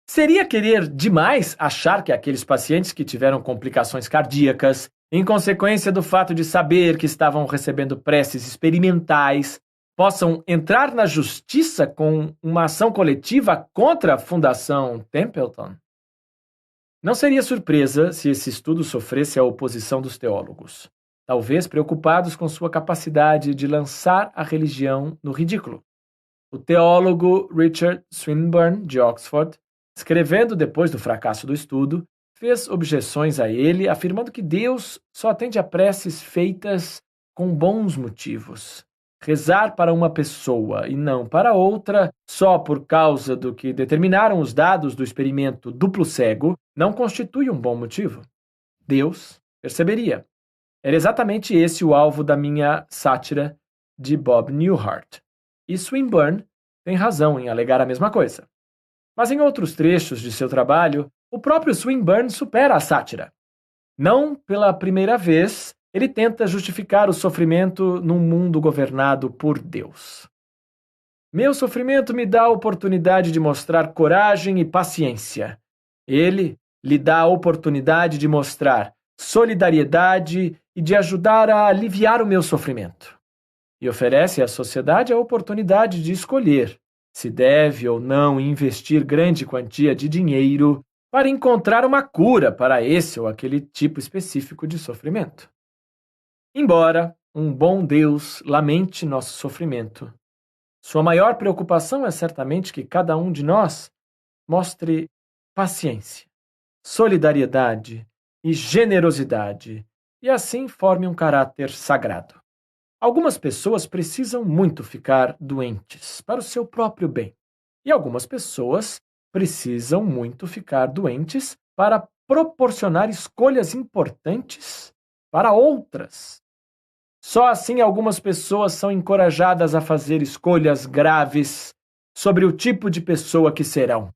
seria querer demais achar que aqueles pacientes que tiveram complicações cardíacas, em consequência do fato de saber que estavam recebendo preces experimentais, possam entrar na justiça com uma ação coletiva contra a Fundação Templeton? Não seria surpresa se esse estudo sofresse a oposição dos teólogos, talvez preocupados com sua capacidade de lançar a religião no ridículo. O teólogo Richard Swinburne, de Oxford, escrevendo depois do fracasso do estudo, fez objeções a ele, afirmando que Deus só atende a preces feitas com bons motivos. Rezar para uma pessoa e não para outra, só por causa do que determinaram os dados do experimento duplo cego, não constitui um bom motivo. Deus perceberia. Era exatamente esse o alvo da minha sátira de Bob Newhart. E Swinburne tem razão em alegar a mesma coisa. Mas em outros trechos de seu trabalho, o próprio Swinburne supera a sátira. Não pela primeira vez, ele tenta justificar o sofrimento num mundo governado por Deus. Meu sofrimento me dá a oportunidade de mostrar coragem e paciência. Ele lhe dá a oportunidade de mostrar solidariedade e de ajudar a aliviar o meu sofrimento. E oferece à sociedade a oportunidade de escolher se deve ou não investir grande quantia de dinheiro para encontrar uma cura para esse ou aquele tipo específico de sofrimento. Embora um bom Deus lamente nosso sofrimento, sua maior preocupação é certamente que cada um de nós mostre paciência, solidariedade e generosidade, e assim forme um caráter sagrado. Algumas pessoas precisam muito ficar doentes para o seu próprio bem, e algumas pessoas precisam muito ficar doentes para proporcionar escolhas importantes para outras. Só assim algumas pessoas são encorajadas a fazer escolhas graves sobre o tipo de pessoa que serão.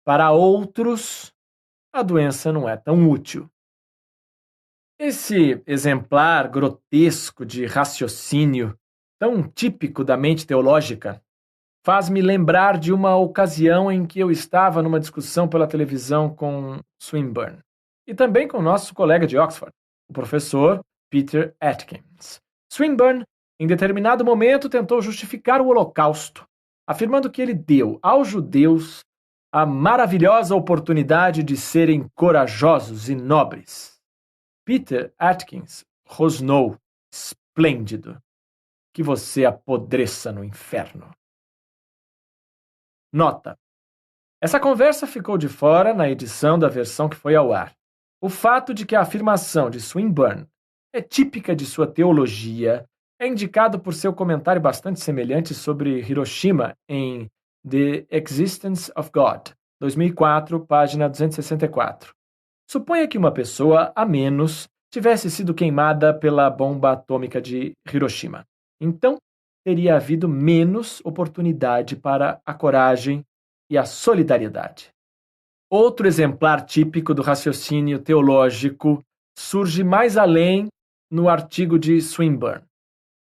Para outros, a doença não é tão útil. Esse exemplar grotesco de raciocínio, tão típico da mente teológica, faz-me lembrar de uma ocasião em que eu estava numa discussão pela televisão com Swinburne e também com nosso colega de Oxford, o professor Peter Atkins. Swinburne, em determinado momento, tentou justificar o Holocausto, afirmando que ele deu aos judeus a maravilhosa oportunidade de serem corajosos e nobres. Peter Atkins rosnou, esplêndido, que você apodreça no inferno. Nota: essa conversa ficou de fora na edição da versão que foi ao ar. O fato de que a afirmação de Swinburne é típica de sua teologia é indicado por seu comentário bastante semelhante sobre Hiroshima em The Existence of God, 2004, página 264. Suponha que uma pessoa a menos tivesse sido queimada pela bomba atômica de Hiroshima. Então, teria havido menos oportunidade para a coragem e a solidariedade. Outro exemplar típico do raciocínio teológico surge mais além no artigo de Swinburne.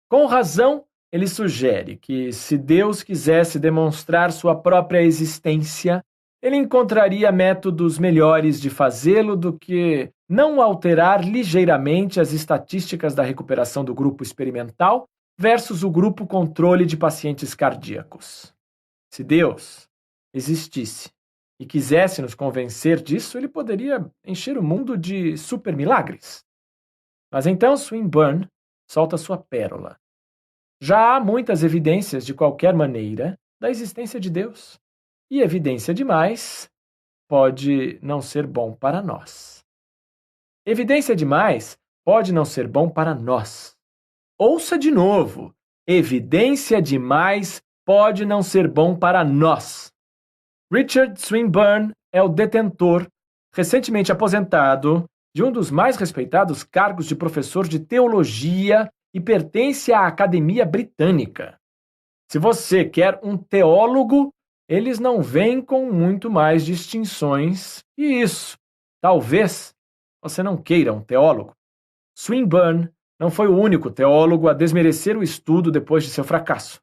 Com razão, ele sugere que, se Deus quisesse demonstrar sua própria existência, ele encontraria métodos melhores de fazê-lo do que não alterar ligeiramente as estatísticas da recuperação do grupo experimental versus o grupo controle de pacientes cardíacos. Se Deus existisse e quisesse nos convencer disso, ele poderia encher o mundo de supermilagres. Mas então Swinburne solta sua pérola. Já há muitas evidências, de qualquer maneira, da existência de Deus. E evidência demais pode não ser bom para nós. Evidência demais pode não ser bom para nós. Ouça de novo. Evidência demais pode não ser bom para nós. Richard Swinburne é o detentor, recentemente aposentado, de um dos mais respeitados cargos de professor de teologia e pertence à Academia Britânica. Se você quer um teólogo, eles não vêm com muito mais distinções que isso. Talvez você não queira um teólogo. Swinburne não foi o único teólogo a desmerecer o estudo depois de seu fracasso.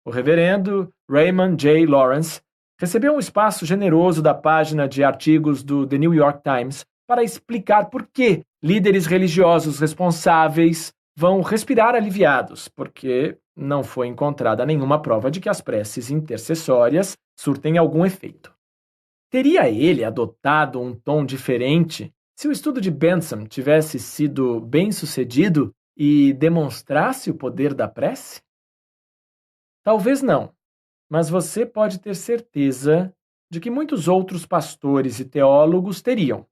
O reverendo Raymond J. Lawrence recebeu um espaço generoso da página de artigos do The New York Times para explicar por que líderes religiosos responsáveis vão respirar aliviados, porque não foi encontrada nenhuma prova de que as preces intercessórias surtem algum efeito. Teria ele adotado um tom diferente se o estudo de Bentham tivesse sido bem-sucedido e demonstrasse o poder da prece? Talvez não, mas você pode ter certeza de que muitos outros pastores e teólogos teriam.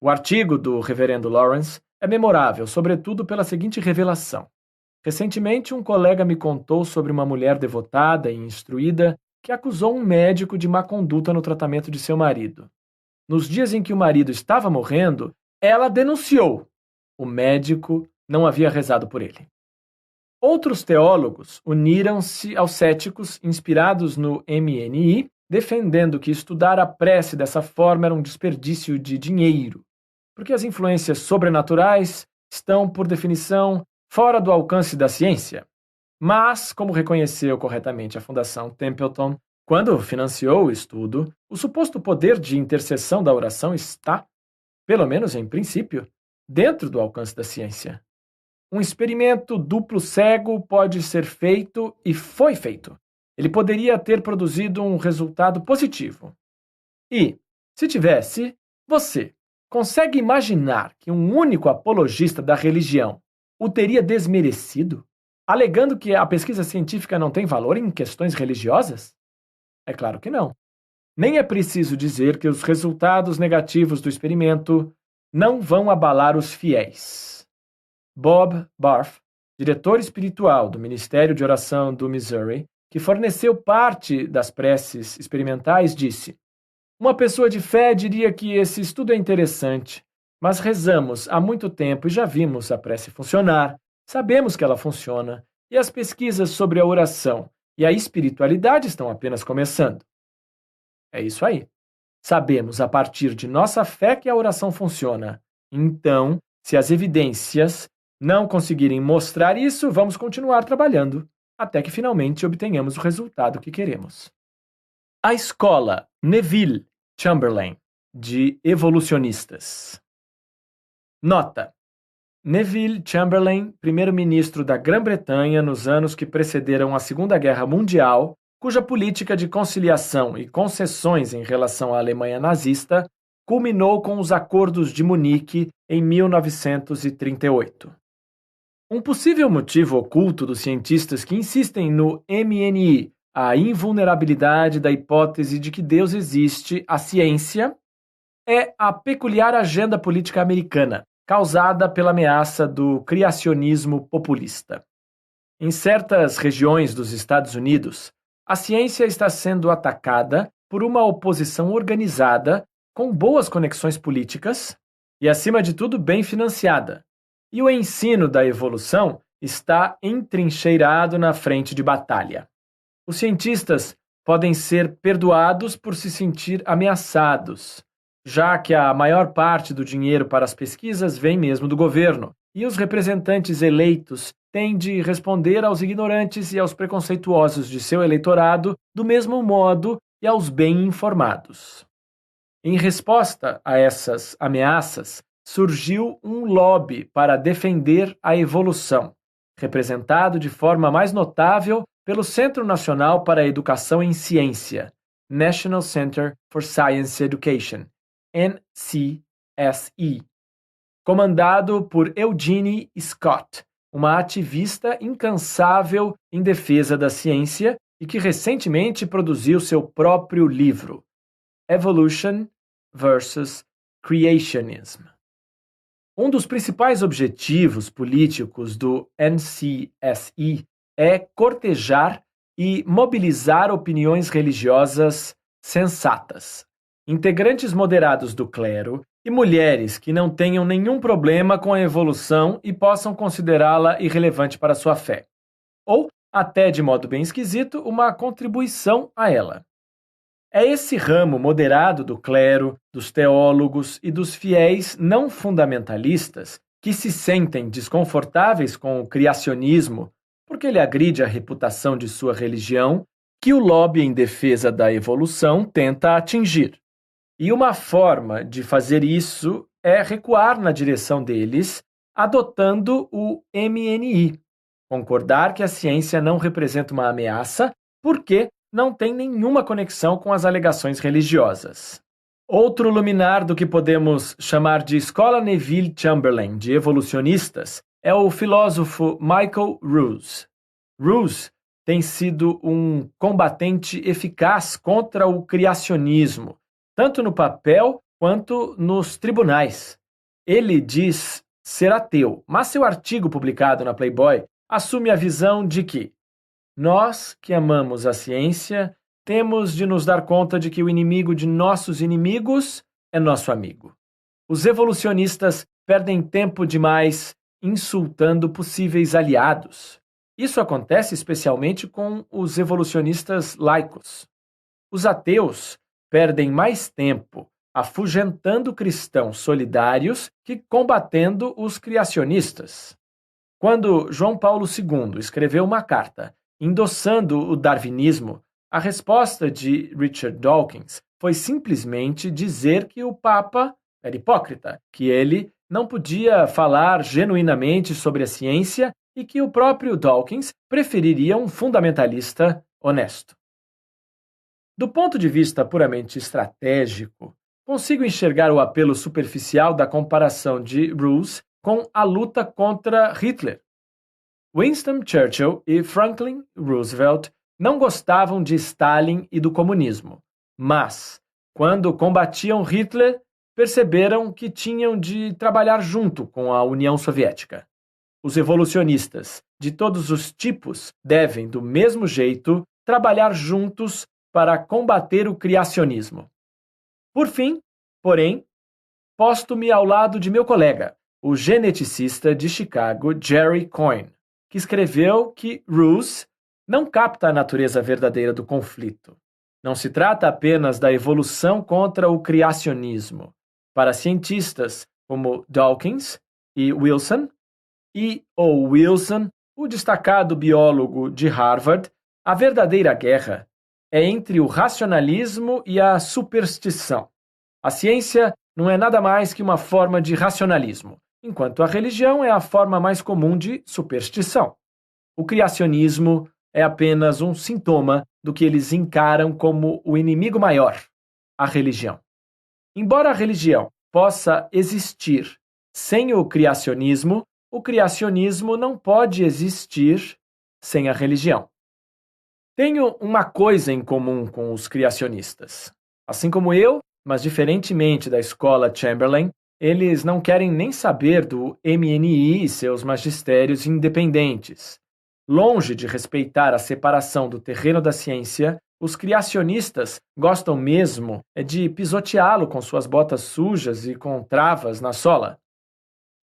O artigo do reverendo Lawrence é memorável, sobretudo pela seguinte revelação. Recentemente, um colega me contou sobre uma mulher devotada e instruída que acusou um médico de má conduta no tratamento de seu marido. Nos dias em que o marido estava morrendo, ela denunciou. O médico não havia rezado por ele. Outros teólogos uniram-se aos céticos inspirados no MNI, defendendo que estudar a prece dessa forma era um desperdício de dinheiro, porque as influências sobrenaturais estão, por definição, fora do alcance da ciência. Mas, como reconheceu corretamente a Fundação Templeton, quando financiou o estudo, o suposto poder de intercessão da oração está, pelo menos em princípio, dentro do alcance da ciência. Um experimento duplo cego pode ser feito e foi feito. Ele poderia ter produzido um resultado positivo. E, se tivesse, você consegue imaginar que um único apologista da religião o teria desmerecido, alegando que a pesquisa científica não tem valor em questões religiosas? É claro que não. Nem é preciso dizer que os resultados negativos do experimento não vão abalar os fiéis. Bob Barth, diretor espiritual do Ministério de Oração do Missouri, que forneceu parte das preces experimentais, disse: uma pessoa de fé diria que esse estudo é interessante, mas rezamos há muito tempo e já vimos a prece funcionar, sabemos que ela funciona, e as pesquisas sobre a oração e a espiritualidade estão apenas começando. É isso aí. Sabemos a partir de nossa fé que a oração funciona. Então, se as evidências não conseguirem mostrar isso, vamos continuar trabalhando até que finalmente obtenhamos o resultado que queremos. A escola Neville Chamberlain, de evolucionistas. Nota: Neville Chamberlain, primeiro-ministro da Grã-Bretanha nos anos que precederam a Segunda Guerra Mundial, cuja política de conciliação e concessões em relação à Alemanha nazista culminou com os Acordos de Munique em 1938. Um possível motivo oculto dos cientistas que insistem no MNI, a invulnerabilidade da hipótese de que Deus existe, a ciência, é a peculiar agenda política americana, causada pela ameaça do criacionismo populista. Em certas regiões dos Estados Unidos, a ciência está sendo atacada por uma oposição organizada, com boas conexões políticas e, acima de tudo, bem financiada. E o ensino da evolução está entrincheirado na frente de batalha. Os cientistas podem ser perdoados por se sentir ameaçados, já que a maior parte do dinheiro para as pesquisas vem mesmo do governo, e os representantes eleitos têm de responder aos ignorantes e aos preconceituosos de seu eleitorado do mesmo modo e aos bem informados. Em resposta a essas ameaças, surgiu um lobby para defender a evolução, representado de forma mais notável pelo Centro Nacional para a Educação em Ciência, National Center for Science Education, NCSE, comandado por Eugenie Scott, uma ativista incansável em defesa da ciência e que recentemente produziu seu próprio livro, Evolution versus Creationism. Um dos principais objetivos políticos do NCSE é cortejar e mobilizar opiniões religiosas sensatas, integrantes moderados do clero e mulheres que não tenham nenhum problema com a evolução e possam considerá-la irrelevante para sua fé, ou, até de modo bem esquisito, uma contribuição a ela. É esse ramo moderado do clero, dos teólogos e dos fiéis não fundamentalistas que se sentem desconfortáveis com o criacionismo porque ele agride a reputação de sua religião, que o lobby em defesa da evolução tenta atingir. E uma forma de fazer isso é recuar na direção deles, adotando o MNI, concordar que a ciência não representa uma ameaça porque não tem nenhuma conexão com as alegações religiosas. Outro luminar do que podemos chamar de escola Neville Chamberlain de evolucionistas é o filósofo Michael Ruse. Ruse tem sido um combatente eficaz contra o criacionismo, tanto no papel quanto nos tribunais. Ele diz ser ateu, mas seu artigo publicado na Playboy assume a visão de que nós, que amamos a ciência, temos de nos dar conta de que o inimigo de nossos inimigos é nosso amigo. Os evolucionistas perdem tempo demais insultando possíveis aliados. Isso acontece especialmente com os evolucionistas laicos. Os ateus perdem mais tempo afugentando cristãos solidários que combatendo os criacionistas. Quando João Paulo II escreveu uma carta endossando o darwinismo, a resposta de Richard Dawkins foi simplesmente dizer que o Papa era hipócrita, que ele não podia falar genuinamente sobre a ciência e que o próprio Dawkins preferiria um fundamentalista honesto. Do ponto de vista puramente estratégico, consigo enxergar o apelo superficial da comparação de Ruse com a luta contra Hitler. Winston Churchill e Franklin Roosevelt não gostavam de Stalin e do comunismo, mas, quando combatiam Hitler, perceberam que tinham de trabalhar junto com a União Soviética. Os evolucionistas, de todos os tipos, devem, do mesmo jeito, trabalhar juntos para combater o criacionismo. Por fim, porém, posto-me ao lado de meu colega, o geneticista de Chicago, Jerry Coyne, que escreveu que Ruse não capta a natureza verdadeira do conflito. Não se trata apenas da evolução contra o criacionismo. Para cientistas como Dawkins e Wilson, o destacado biólogo de Harvard, a verdadeira guerra é entre o racionalismo e a superstição. A ciência não é nada mais que uma forma de racionalismo, enquanto a religião é a forma mais comum de superstição. O criacionismo é apenas um sintoma do que eles encaram como o inimigo maior, a religião. Embora a religião possa existir sem o criacionismo não pode existir sem a religião. Tenho uma coisa em comum com os criacionistas. Assim como eu, mas diferentemente da escola Chamberlain, eles não querem nem saber do MNI e seus magistérios independentes. Longe de respeitar a separação do terreno da ciência, os criacionistas gostam mesmo de pisoteá-lo com suas botas sujas e com travas na sola.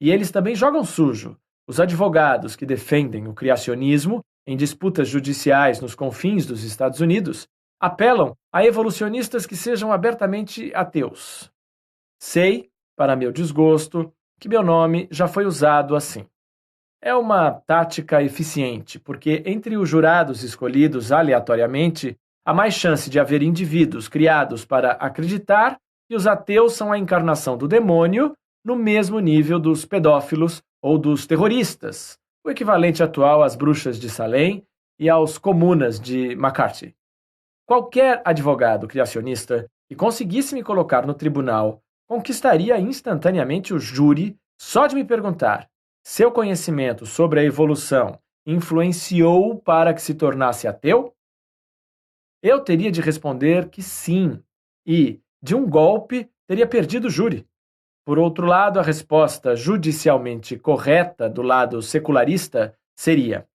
E eles também jogam sujo. Os advogados que defendem o criacionismo em disputas judiciais nos confins dos Estados Unidos apelam a evolucionistas que sejam abertamente ateus. Sei, para meu desgosto, que meu nome já foi usado assim. É uma tática eficiente, porque entre os jurados escolhidos aleatoriamente, há mais chance de haver indivíduos criados para acreditar que os ateus são a encarnação do demônio no mesmo nível dos pedófilos ou dos terroristas, o equivalente atual às bruxas de Salem e aos comunas de McCarthy. Qualquer advogado criacionista que conseguisse me colocar no tribunal conquistaria instantaneamente o júri só de me perguntar: seu conhecimento sobre a evolução influenciou para que se tornasse ateu? Eu teria de responder que sim, e, de um golpe, teria perdido o júri. Por outro lado, a resposta judicialmente correta do lado secularista seria: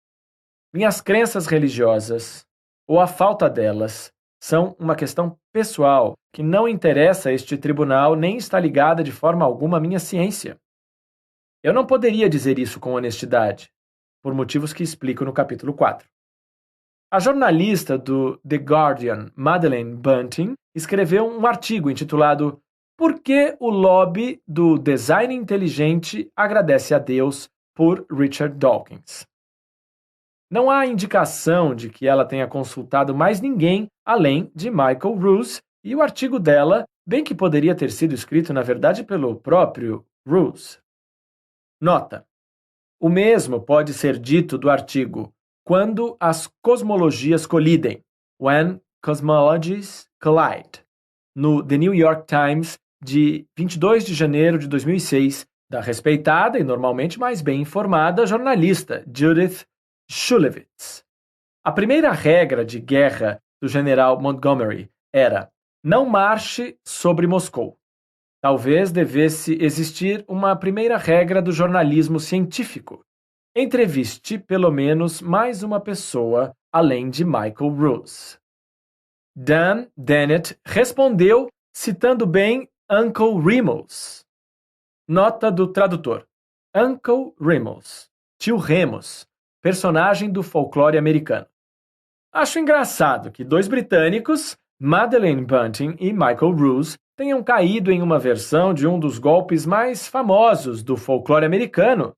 minhas crenças religiosas, ou a falta delas, são uma questão pessoal que não interessa a este tribunal nem está ligada de forma alguma à minha ciência. Eu não poderia dizer isso com honestidade, por motivos que explico no capítulo 4. A jornalista do The Guardian, Madeleine Bunting, escreveu um artigo intitulado Por que o lobby do design inteligente agradece a Deus por Richard Dawkins? Não há indicação de que ela tenha consultado mais ninguém além de Michael Ruse, e o artigo dela, bem que poderia ter sido escrito, na verdade, pelo próprio Ruse. Nota: o mesmo pode ser dito do artigo Quando as Cosmologias Colidem, When Cosmologies Collide, no The New York Times, de 22 de janeiro de 2006, da respeitada e normalmente mais bem informada jornalista Judith Shulevitz. A primeira regra de guerra do general Montgomery era: não marche sobre Moscou. Talvez devesse existir uma primeira regra do jornalismo científico: entreviste pelo menos mais uma pessoa além de Michael Ruse. Dan Dennett respondeu citando bem Uncle Remus. Nota do tradutor: Uncle Remus, tio Remus, personagem do folclore americano. Acho engraçado que dois britânicos, Madeleine Bunting e Michael Ruse, tenham caído em uma versão de um dos golpes mais famosos do folclore americano.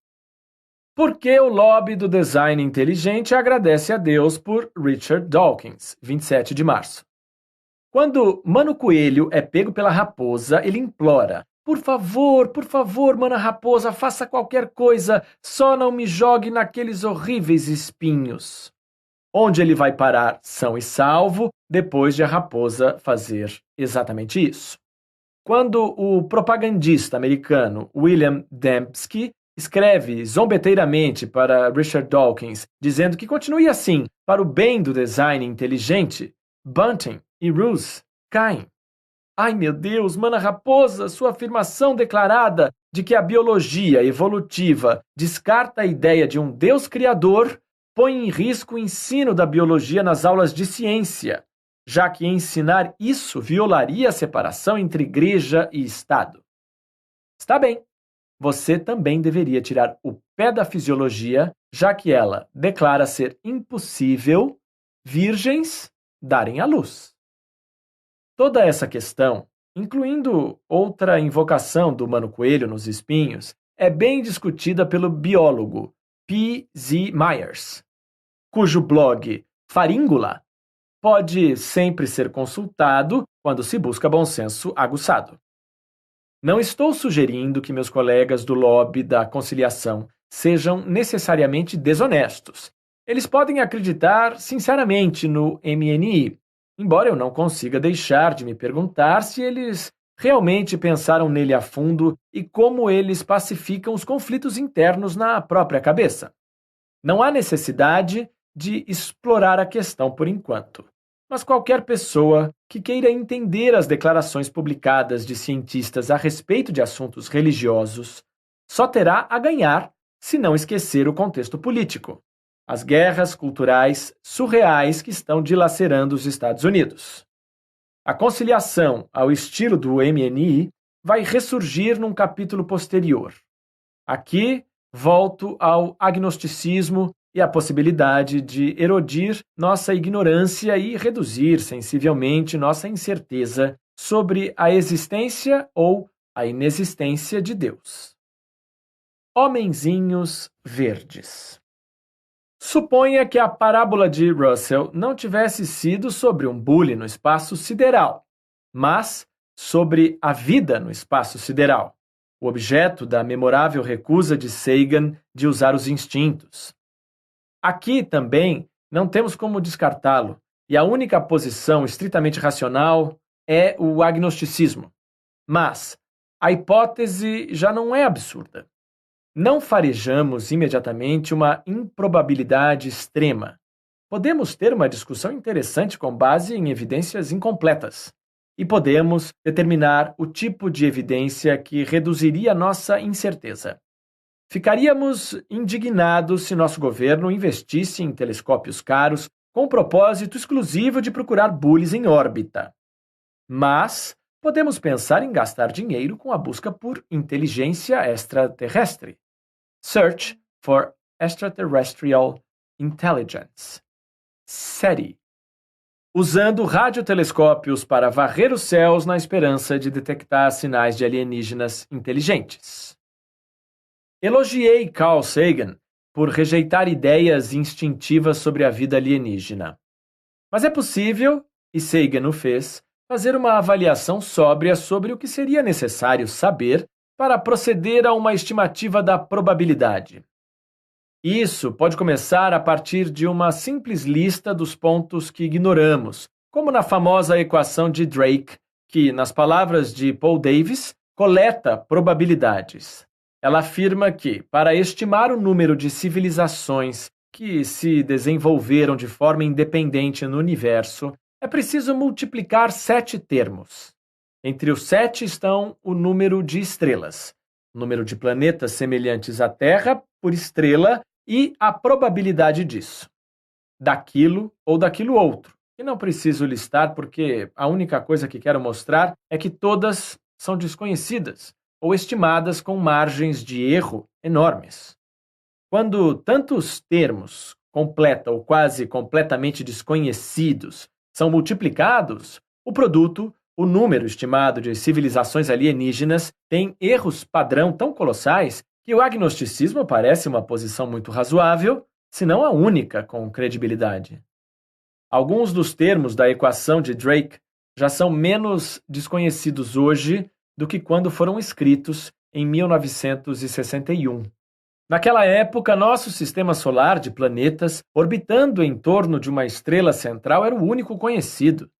Porque o lobby do design inteligente agradece a Deus por Richard Dawkins, 27 de março. Quando Mano Coelho é pego pela raposa, ele implora: por favor, Mana Raposa, faça qualquer coisa, só não me jogue naqueles horríveis espinhos. Onde ele vai parar são e salvo depois de a raposa fazer exatamente isso. Quando o propagandista americano William Dembski escreve zombeteiramente para Richard Dawkins, dizendo que continue assim, para o bem do design inteligente, Bunting e Ruse caem. Ai meu Deus, Mana Raposa, sua afirmação declarada de que a biologia evolutiva descarta a ideia de um Deus criador põe em risco o ensino da biologia nas aulas de ciência, já que ensinar isso violaria a separação entre igreja e Estado. Está bem, você também deveria tirar o pé da fisiologia, já que ela declara ser impossível virgens darem à luz. Toda essa questão, incluindo outra invocação do Mano Coelho nos espinhos, é bem discutida pelo biólogo P. Z. Myers, cujo blog Faríngula pode sempre ser consultado quando se busca bom senso aguçado. Não estou sugerindo que meus colegas do lobby da conciliação sejam necessariamente desonestos. Eles podem acreditar sinceramente no MNI, embora eu não consiga deixar de me perguntar se eles realmente pensaram nele a fundo e como eles pacificam os conflitos internos na própria cabeça. Não há necessidade de explorar a questão por enquanto, mas qualquer pessoa que queira entender as declarações publicadas de cientistas a respeito de assuntos religiosos só terá a ganhar se não esquecer o contexto político, as guerras culturais surreais que estão dilacerando os Estados Unidos. A conciliação ao estilo do MNI vai ressurgir num capítulo posterior. Aqui, volto ao agnosticismo e à possibilidade de erodir nossa ignorância e reduzir sensivelmente nossa incerteza sobre a existência ou a inexistência de Deus. Homenzinhos verdes. Suponha que a parábola de Russell não tivesse sido sobre um bule no espaço sideral, mas sobre a vida no espaço sideral, o objeto da memorável recusa de Sagan de usar os instintos. Aqui também não temos como descartá-lo, e a única posição estritamente racional é o agnosticismo. Mas a hipótese já não é absurda. Não farejamos imediatamente uma improbabilidade extrema. Podemos ter uma discussão interessante com base em evidências incompletas. E podemos determinar o tipo de evidência que reduziria nossa incerteza. Ficaríamos indignados se nosso governo investisse em telescópios caros com o propósito exclusivo de procurar bules em órbita. Mas podemos pensar em gastar dinheiro com a busca por inteligência extraterrestre. Search for Extraterrestrial Intelligence. SETI. usando radiotelescópios para varrer os céus na esperança de detectar sinais de alienígenas inteligentes. Elogiei Carl Sagan por rejeitar ideias instintivas sobre a vida alienígena. Mas é possível, e Sagan o fez, fazer uma avaliação sóbria sobre o que seria necessário saber para proceder a uma estimativa da probabilidade. Isso pode começar a partir de uma simples lista dos pontos que ignoramos, como na famosa equação de Drake, que, nas palavras de Paul Davies, coleta probabilidades. Ela afirma que, para estimar o número de civilizações que se desenvolveram de forma independente no universo, é preciso multiplicar 7 termos. Entre os 7 estão o número de estrelas, o número de planetas semelhantes à Terra por estrela e a probabilidade disso, daquilo ou daquilo outro, que não preciso listar porque a única coisa que quero mostrar é que todas são desconhecidas ou estimadas com margens de erro enormes. Quando tantos termos, completa ou quase completamente desconhecidos, são multiplicados, o produto, o número estimado de civilizações alienígenas, tem erros padrão tão colossais que o agnosticismo parece uma posição muito razoável, se não a única com credibilidade. Alguns dos termos da equação de Drake já são menos desconhecidos hoje do que quando foram escritos em 1961. Naquela época, nosso sistema solar de planetas orbitando em torno de uma estrela central era o único conhecido,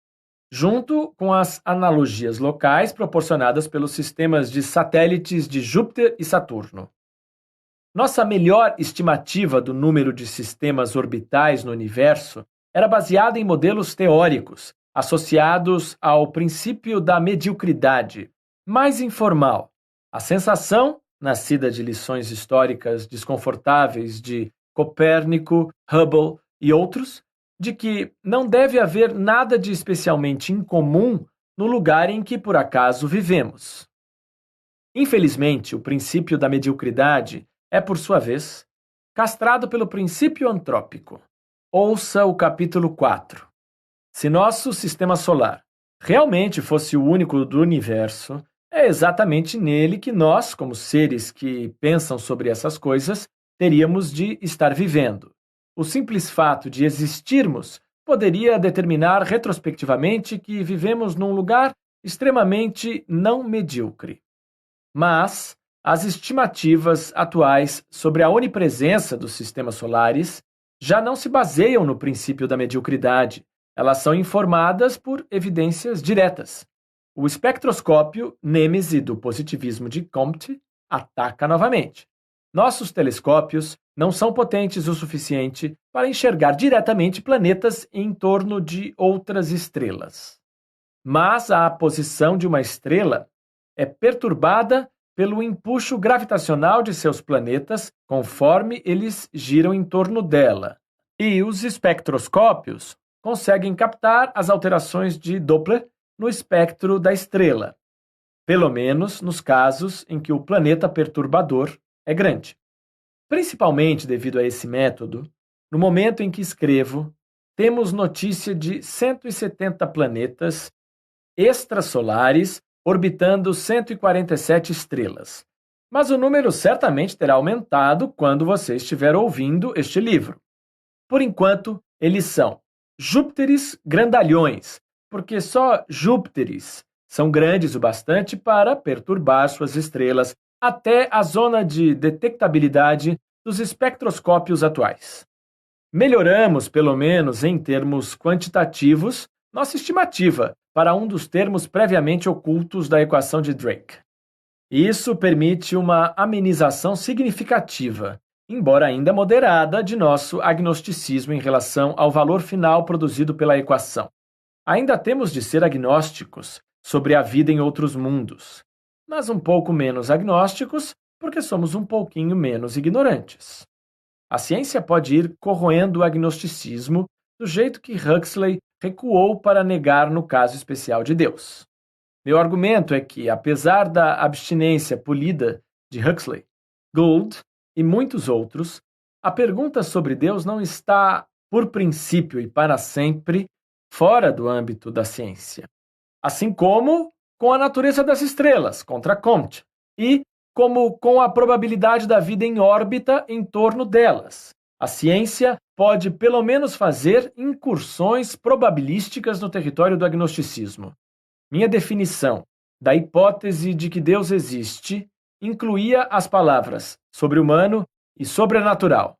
junto com as analogias locais proporcionadas pelos sistemas de satélites de Júpiter e Saturno. Nossa melhor estimativa do número de sistemas orbitais no universo era baseada em modelos teóricos, associados ao princípio da mediocridade, mais informal. A sensação, nascida de lições históricas desconfortáveis de Copérnico, Hubble e outros, de que não deve haver nada de especialmente incomum no lugar em que por acaso vivemos. Infelizmente, o princípio da mediocridade é, por sua vez, castrado pelo princípio antrópico. Ouça o capítulo 4. Se nosso sistema solar realmente fosse o único do universo, é exatamente nele que nós, como seres que pensam sobre essas coisas, teríamos de estar vivendo. O simples fato de existirmos poderia determinar retrospectivamente que vivemos num lugar extremamente não medíocre. Mas as estimativas atuais sobre a onipresença dos sistemas solares já não se baseiam no princípio da mediocridade. Elas são informadas por evidências diretas. O espectroscópio nêmese do positivismo de Comte ataca novamente. Nossos telescópios não são potentes o suficiente para enxergar diretamente planetas em torno de outras estrelas. Mas a posição de uma estrela é perturbada pelo empuxo gravitacional de seus planetas conforme eles giram em torno dela. E os espectroscópios conseguem captar as alterações de Doppler no espectro da estrela, pelo menos nos casos em que o planeta perturbador é grande. Principalmente devido a esse método, no momento em que escrevo, temos notícia de 170 planetas extrasolares orbitando 147 estrelas. Mas o número certamente terá aumentado quando você estiver ouvindo este livro. Por enquanto, eles são Júpiteres grandalhões, porque só Júpiteres são grandes o bastante para perturbar suas estrelas até a zona de detectabilidade dos espectroscópios atuais. Melhoramos, pelo menos em termos quantitativos, nossa estimativa para um dos termos previamente ocultos da equação de Drake. Isso permite uma amenização significativa, embora ainda moderada, de nosso agnosticismo em relação ao valor final produzido pela equação. Ainda temos de ser agnósticos sobre a vida em outros mundos, mas um pouco menos agnósticos porque somos um pouquinho menos ignorantes. A ciência pode ir corroendo o agnosticismo do jeito que Huxley recuou para negar no caso especial de Deus. Meu argumento é que, apesar da abstinência polida de Huxley, Gould e muitos outros, a pergunta sobre Deus não está, por princípio e para sempre, fora do âmbito da ciência. Assim como com a natureza das estrelas, contra Comte, e como com a probabilidade da vida em órbita em torno delas. A ciência pode pelo menos fazer incursões probabilísticas no território do agnosticismo. Minha definição da hipótese de que Deus existe incluía as palavras sobre-humano e sobrenatural.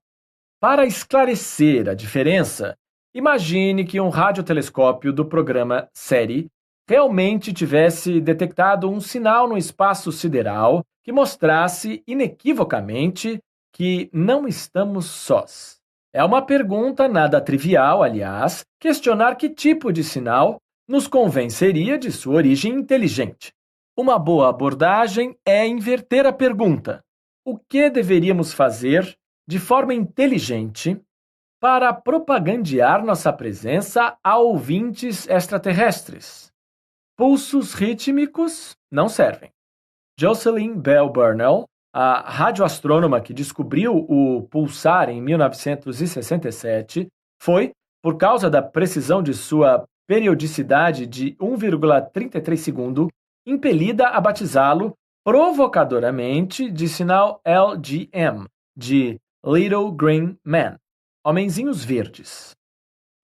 Para esclarecer a diferença, imagine que um radiotelescópio do programa SETI realmente tivesse detectado um sinal no espaço sideral que mostrasse inequivocamente que não estamos sós. É uma pergunta nada trivial, aliás, questionar que tipo de sinal nos convenceria de sua origem inteligente. Uma boa abordagem é inverter a pergunta: o que deveríamos fazer de forma inteligente para propagandear nossa presença a ouvintes extraterrestres? Pulsos rítmicos não servem. Jocelyn Bell Burnell, a radioastrônoma que descobriu o pulsar em 1967, foi, por causa da precisão de sua periodicidade de 1,33 segundo, impelida a batizá-lo provocadoramente de sinal LGM, de Little Green Men, Homenzinhos Verdes.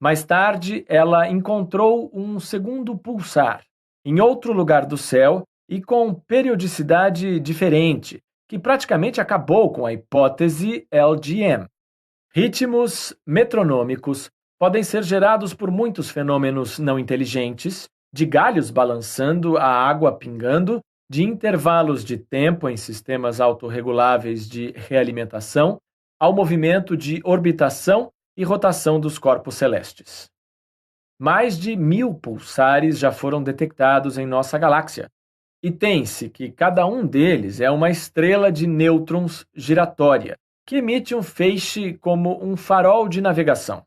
Mais tarde, ela encontrou um segundo pulsar, em outro lugar do céu e com periodicidade diferente, que praticamente acabou com a hipótese LGM. Ritmos metronômicos podem ser gerados por muitos fenômenos não inteligentes, de galhos balançando, a água pingando, de intervalos de tempo em sistemas autorreguláveis de realimentação, ao movimento de orbitação e rotação dos corpos celestes. Mais de 1000 pulsares já foram detectados em nossa galáxia, e tem-se que cada um deles é uma estrela de nêutrons giratória, que emite um feixe como um farol de navegação.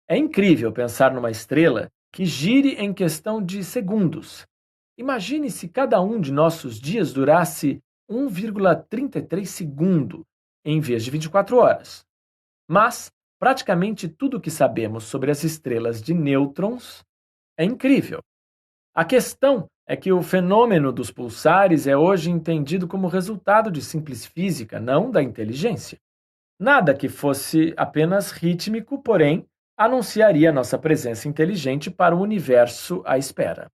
É incrível pensar numa estrela que gire em questão de segundos. Imagine se cada um de nossos dias durasse 1,33 segundo, em vez de 24 horas. Mas praticamente tudo o que sabemos sobre as estrelas de nêutrons é incrível. A questão é que o fenômeno dos pulsares é hoje entendido como resultado de simples física, não da inteligência. Nada que fosse apenas rítmico, porém, anunciaria nossa presença inteligente para o universo à espera.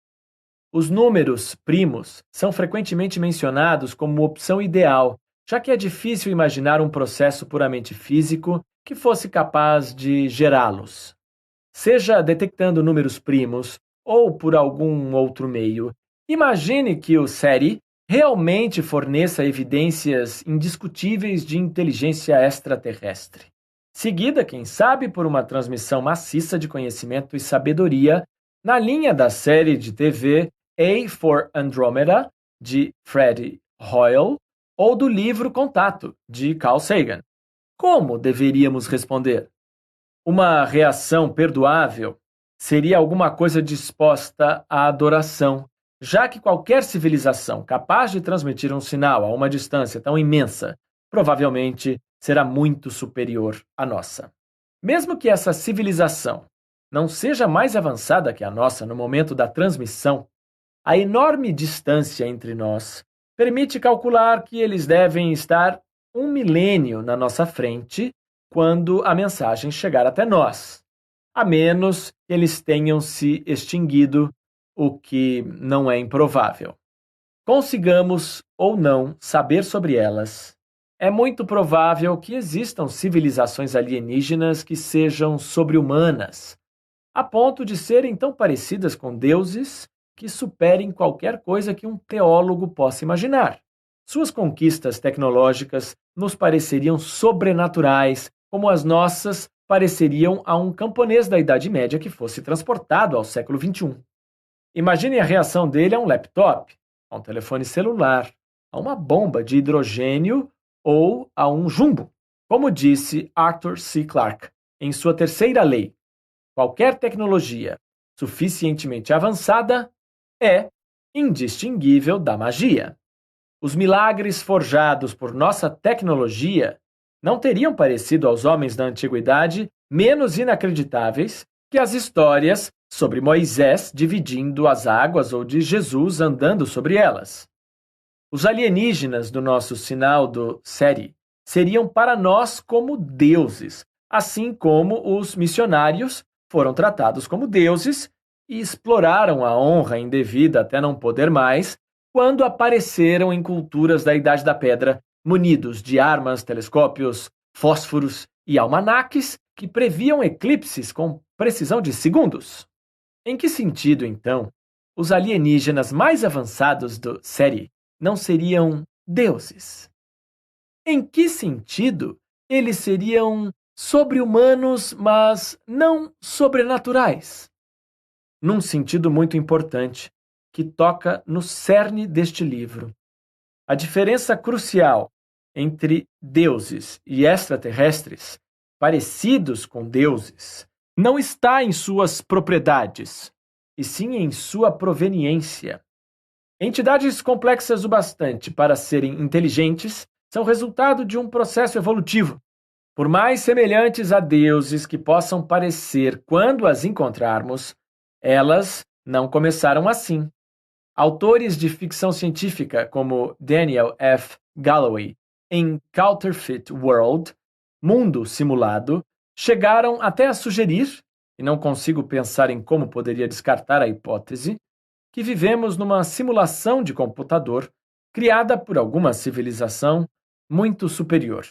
Os números primos são frequentemente mencionados como opção ideal, já que é difícil imaginar um processo puramente físico que fosse capaz de gerá-los. Seja detectando números primos ou por algum outro meio, imagine que o SETI realmente forneça evidências indiscutíveis de inteligência extraterrestre, seguida, quem sabe, por uma transmissão maciça de conhecimento e sabedoria na linha da série de TV A for Andromeda, de Freddie Hoyle, ou do livro Contato, de Carl Sagan. Como deveríamos responder? Uma reação perdoável seria alguma coisa disposta à adoração, já que qualquer civilização capaz de transmitir um sinal a uma distância tão imensa provavelmente será muito superior à nossa. Mesmo que essa civilização não seja mais avançada que a nossa no momento da transmissão, a enorme distância entre nós permite calcular que eles devem estar 1 milênio na nossa frente quando a mensagem chegar até nós, a menos que eles tenham se extinguido, o que não é improvável. Consigamos ou não saber sobre elas, é muito provável que existam civilizações alienígenas que sejam sobre-humanas, a ponto de serem tão parecidas com deuses que superem qualquer coisa que um teólogo possa imaginar. Suas conquistas tecnológicas nos pareceriam sobrenaturais, como as nossas pareceriam a um camponês da Idade Média que fosse transportado ao século XXI. Imagine a reação dele a um laptop, a um telefone celular, a uma bomba de hidrogênio ou a um jumbo. Como disse Arthur C. Clarke em sua terceira lei, qualquer tecnologia suficientemente avançada é indistinguível da magia. Os milagres forjados por nossa tecnologia não teriam parecido aos homens da antiguidade menos inacreditáveis que as histórias sobre Moisés dividindo as águas ou de Jesus andando sobre elas. Os alienígenas do nosso sinal do SETI seriam para nós como deuses, assim como os missionários foram tratados como deuses e exploraram a honra indevida até não poder mais quando apareceram em culturas da Idade da Pedra, munidos de armas, telescópios, fósforos e almanaques que previam eclipses com precisão de segundos. Em que sentido, então, os alienígenas mais avançados do SETI não seriam deuses? Em que sentido eles seriam sobre-humanos, mas não sobrenaturais? Num sentido muito importante, que toca no cerne deste livro. A diferença crucial entre deuses e extraterrestres, parecidos com deuses, não está em suas propriedades, e sim em sua proveniência. Entidades complexas o bastante para serem inteligentes são resultado de um processo evolutivo. Por mais semelhantes a deuses que possam parecer quando as encontrarmos, elas não começaram assim. Autores de ficção científica como Daniel F. Galloway, em Counterfeit World, Mundo Simulado, chegaram até a sugerir, e não consigo pensar em como poderia descartar a hipótese, que vivemos numa simulação de computador criada por alguma civilização muito superior.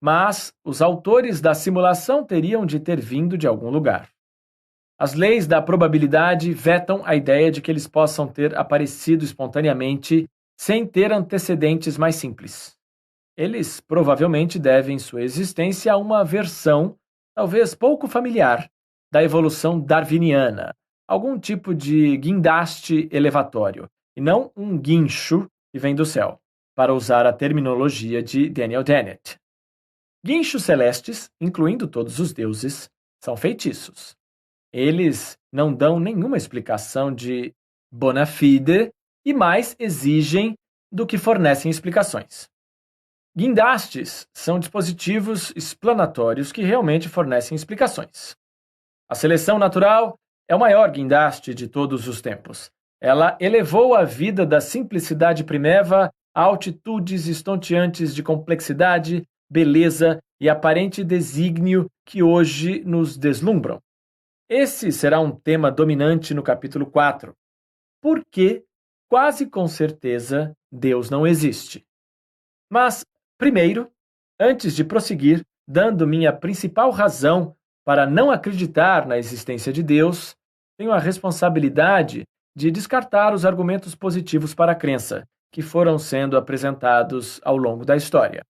Mas os autores da simulação teriam de ter vindo de algum lugar. As leis da probabilidade vetam a ideia de que eles possam ter aparecido espontaneamente sem ter antecedentes mais simples. Eles provavelmente devem sua existência a uma versão, talvez pouco familiar, da evolução darwiniana, algum tipo de guindaste elevatório, e não um guincho que vem do céu, para usar a terminologia de Daniel Dennett. Guinchos celestes, incluindo todos os deuses, são feitiços. Eles não dão nenhuma explicação de bona fide e mais exigem do que fornecem explicações. Guindastes são dispositivos explanatórios que realmente fornecem explicações. A seleção natural é o maior guindaste de todos os tempos. Ela elevou a vida da simplicidade primeva a altitudes estonteantes de complexidade, beleza e aparente desígnio que hoje nos deslumbram. Esse será um tema dominante no capítulo 4. Por que, quase com certeza, Deus não existe? Mas, primeiro, antes de prosseguir, dando minha principal razão para não acreditar na existência de Deus, tenho a responsabilidade de descartar os argumentos positivos para a crença, que foram sendo apresentados ao longo da história.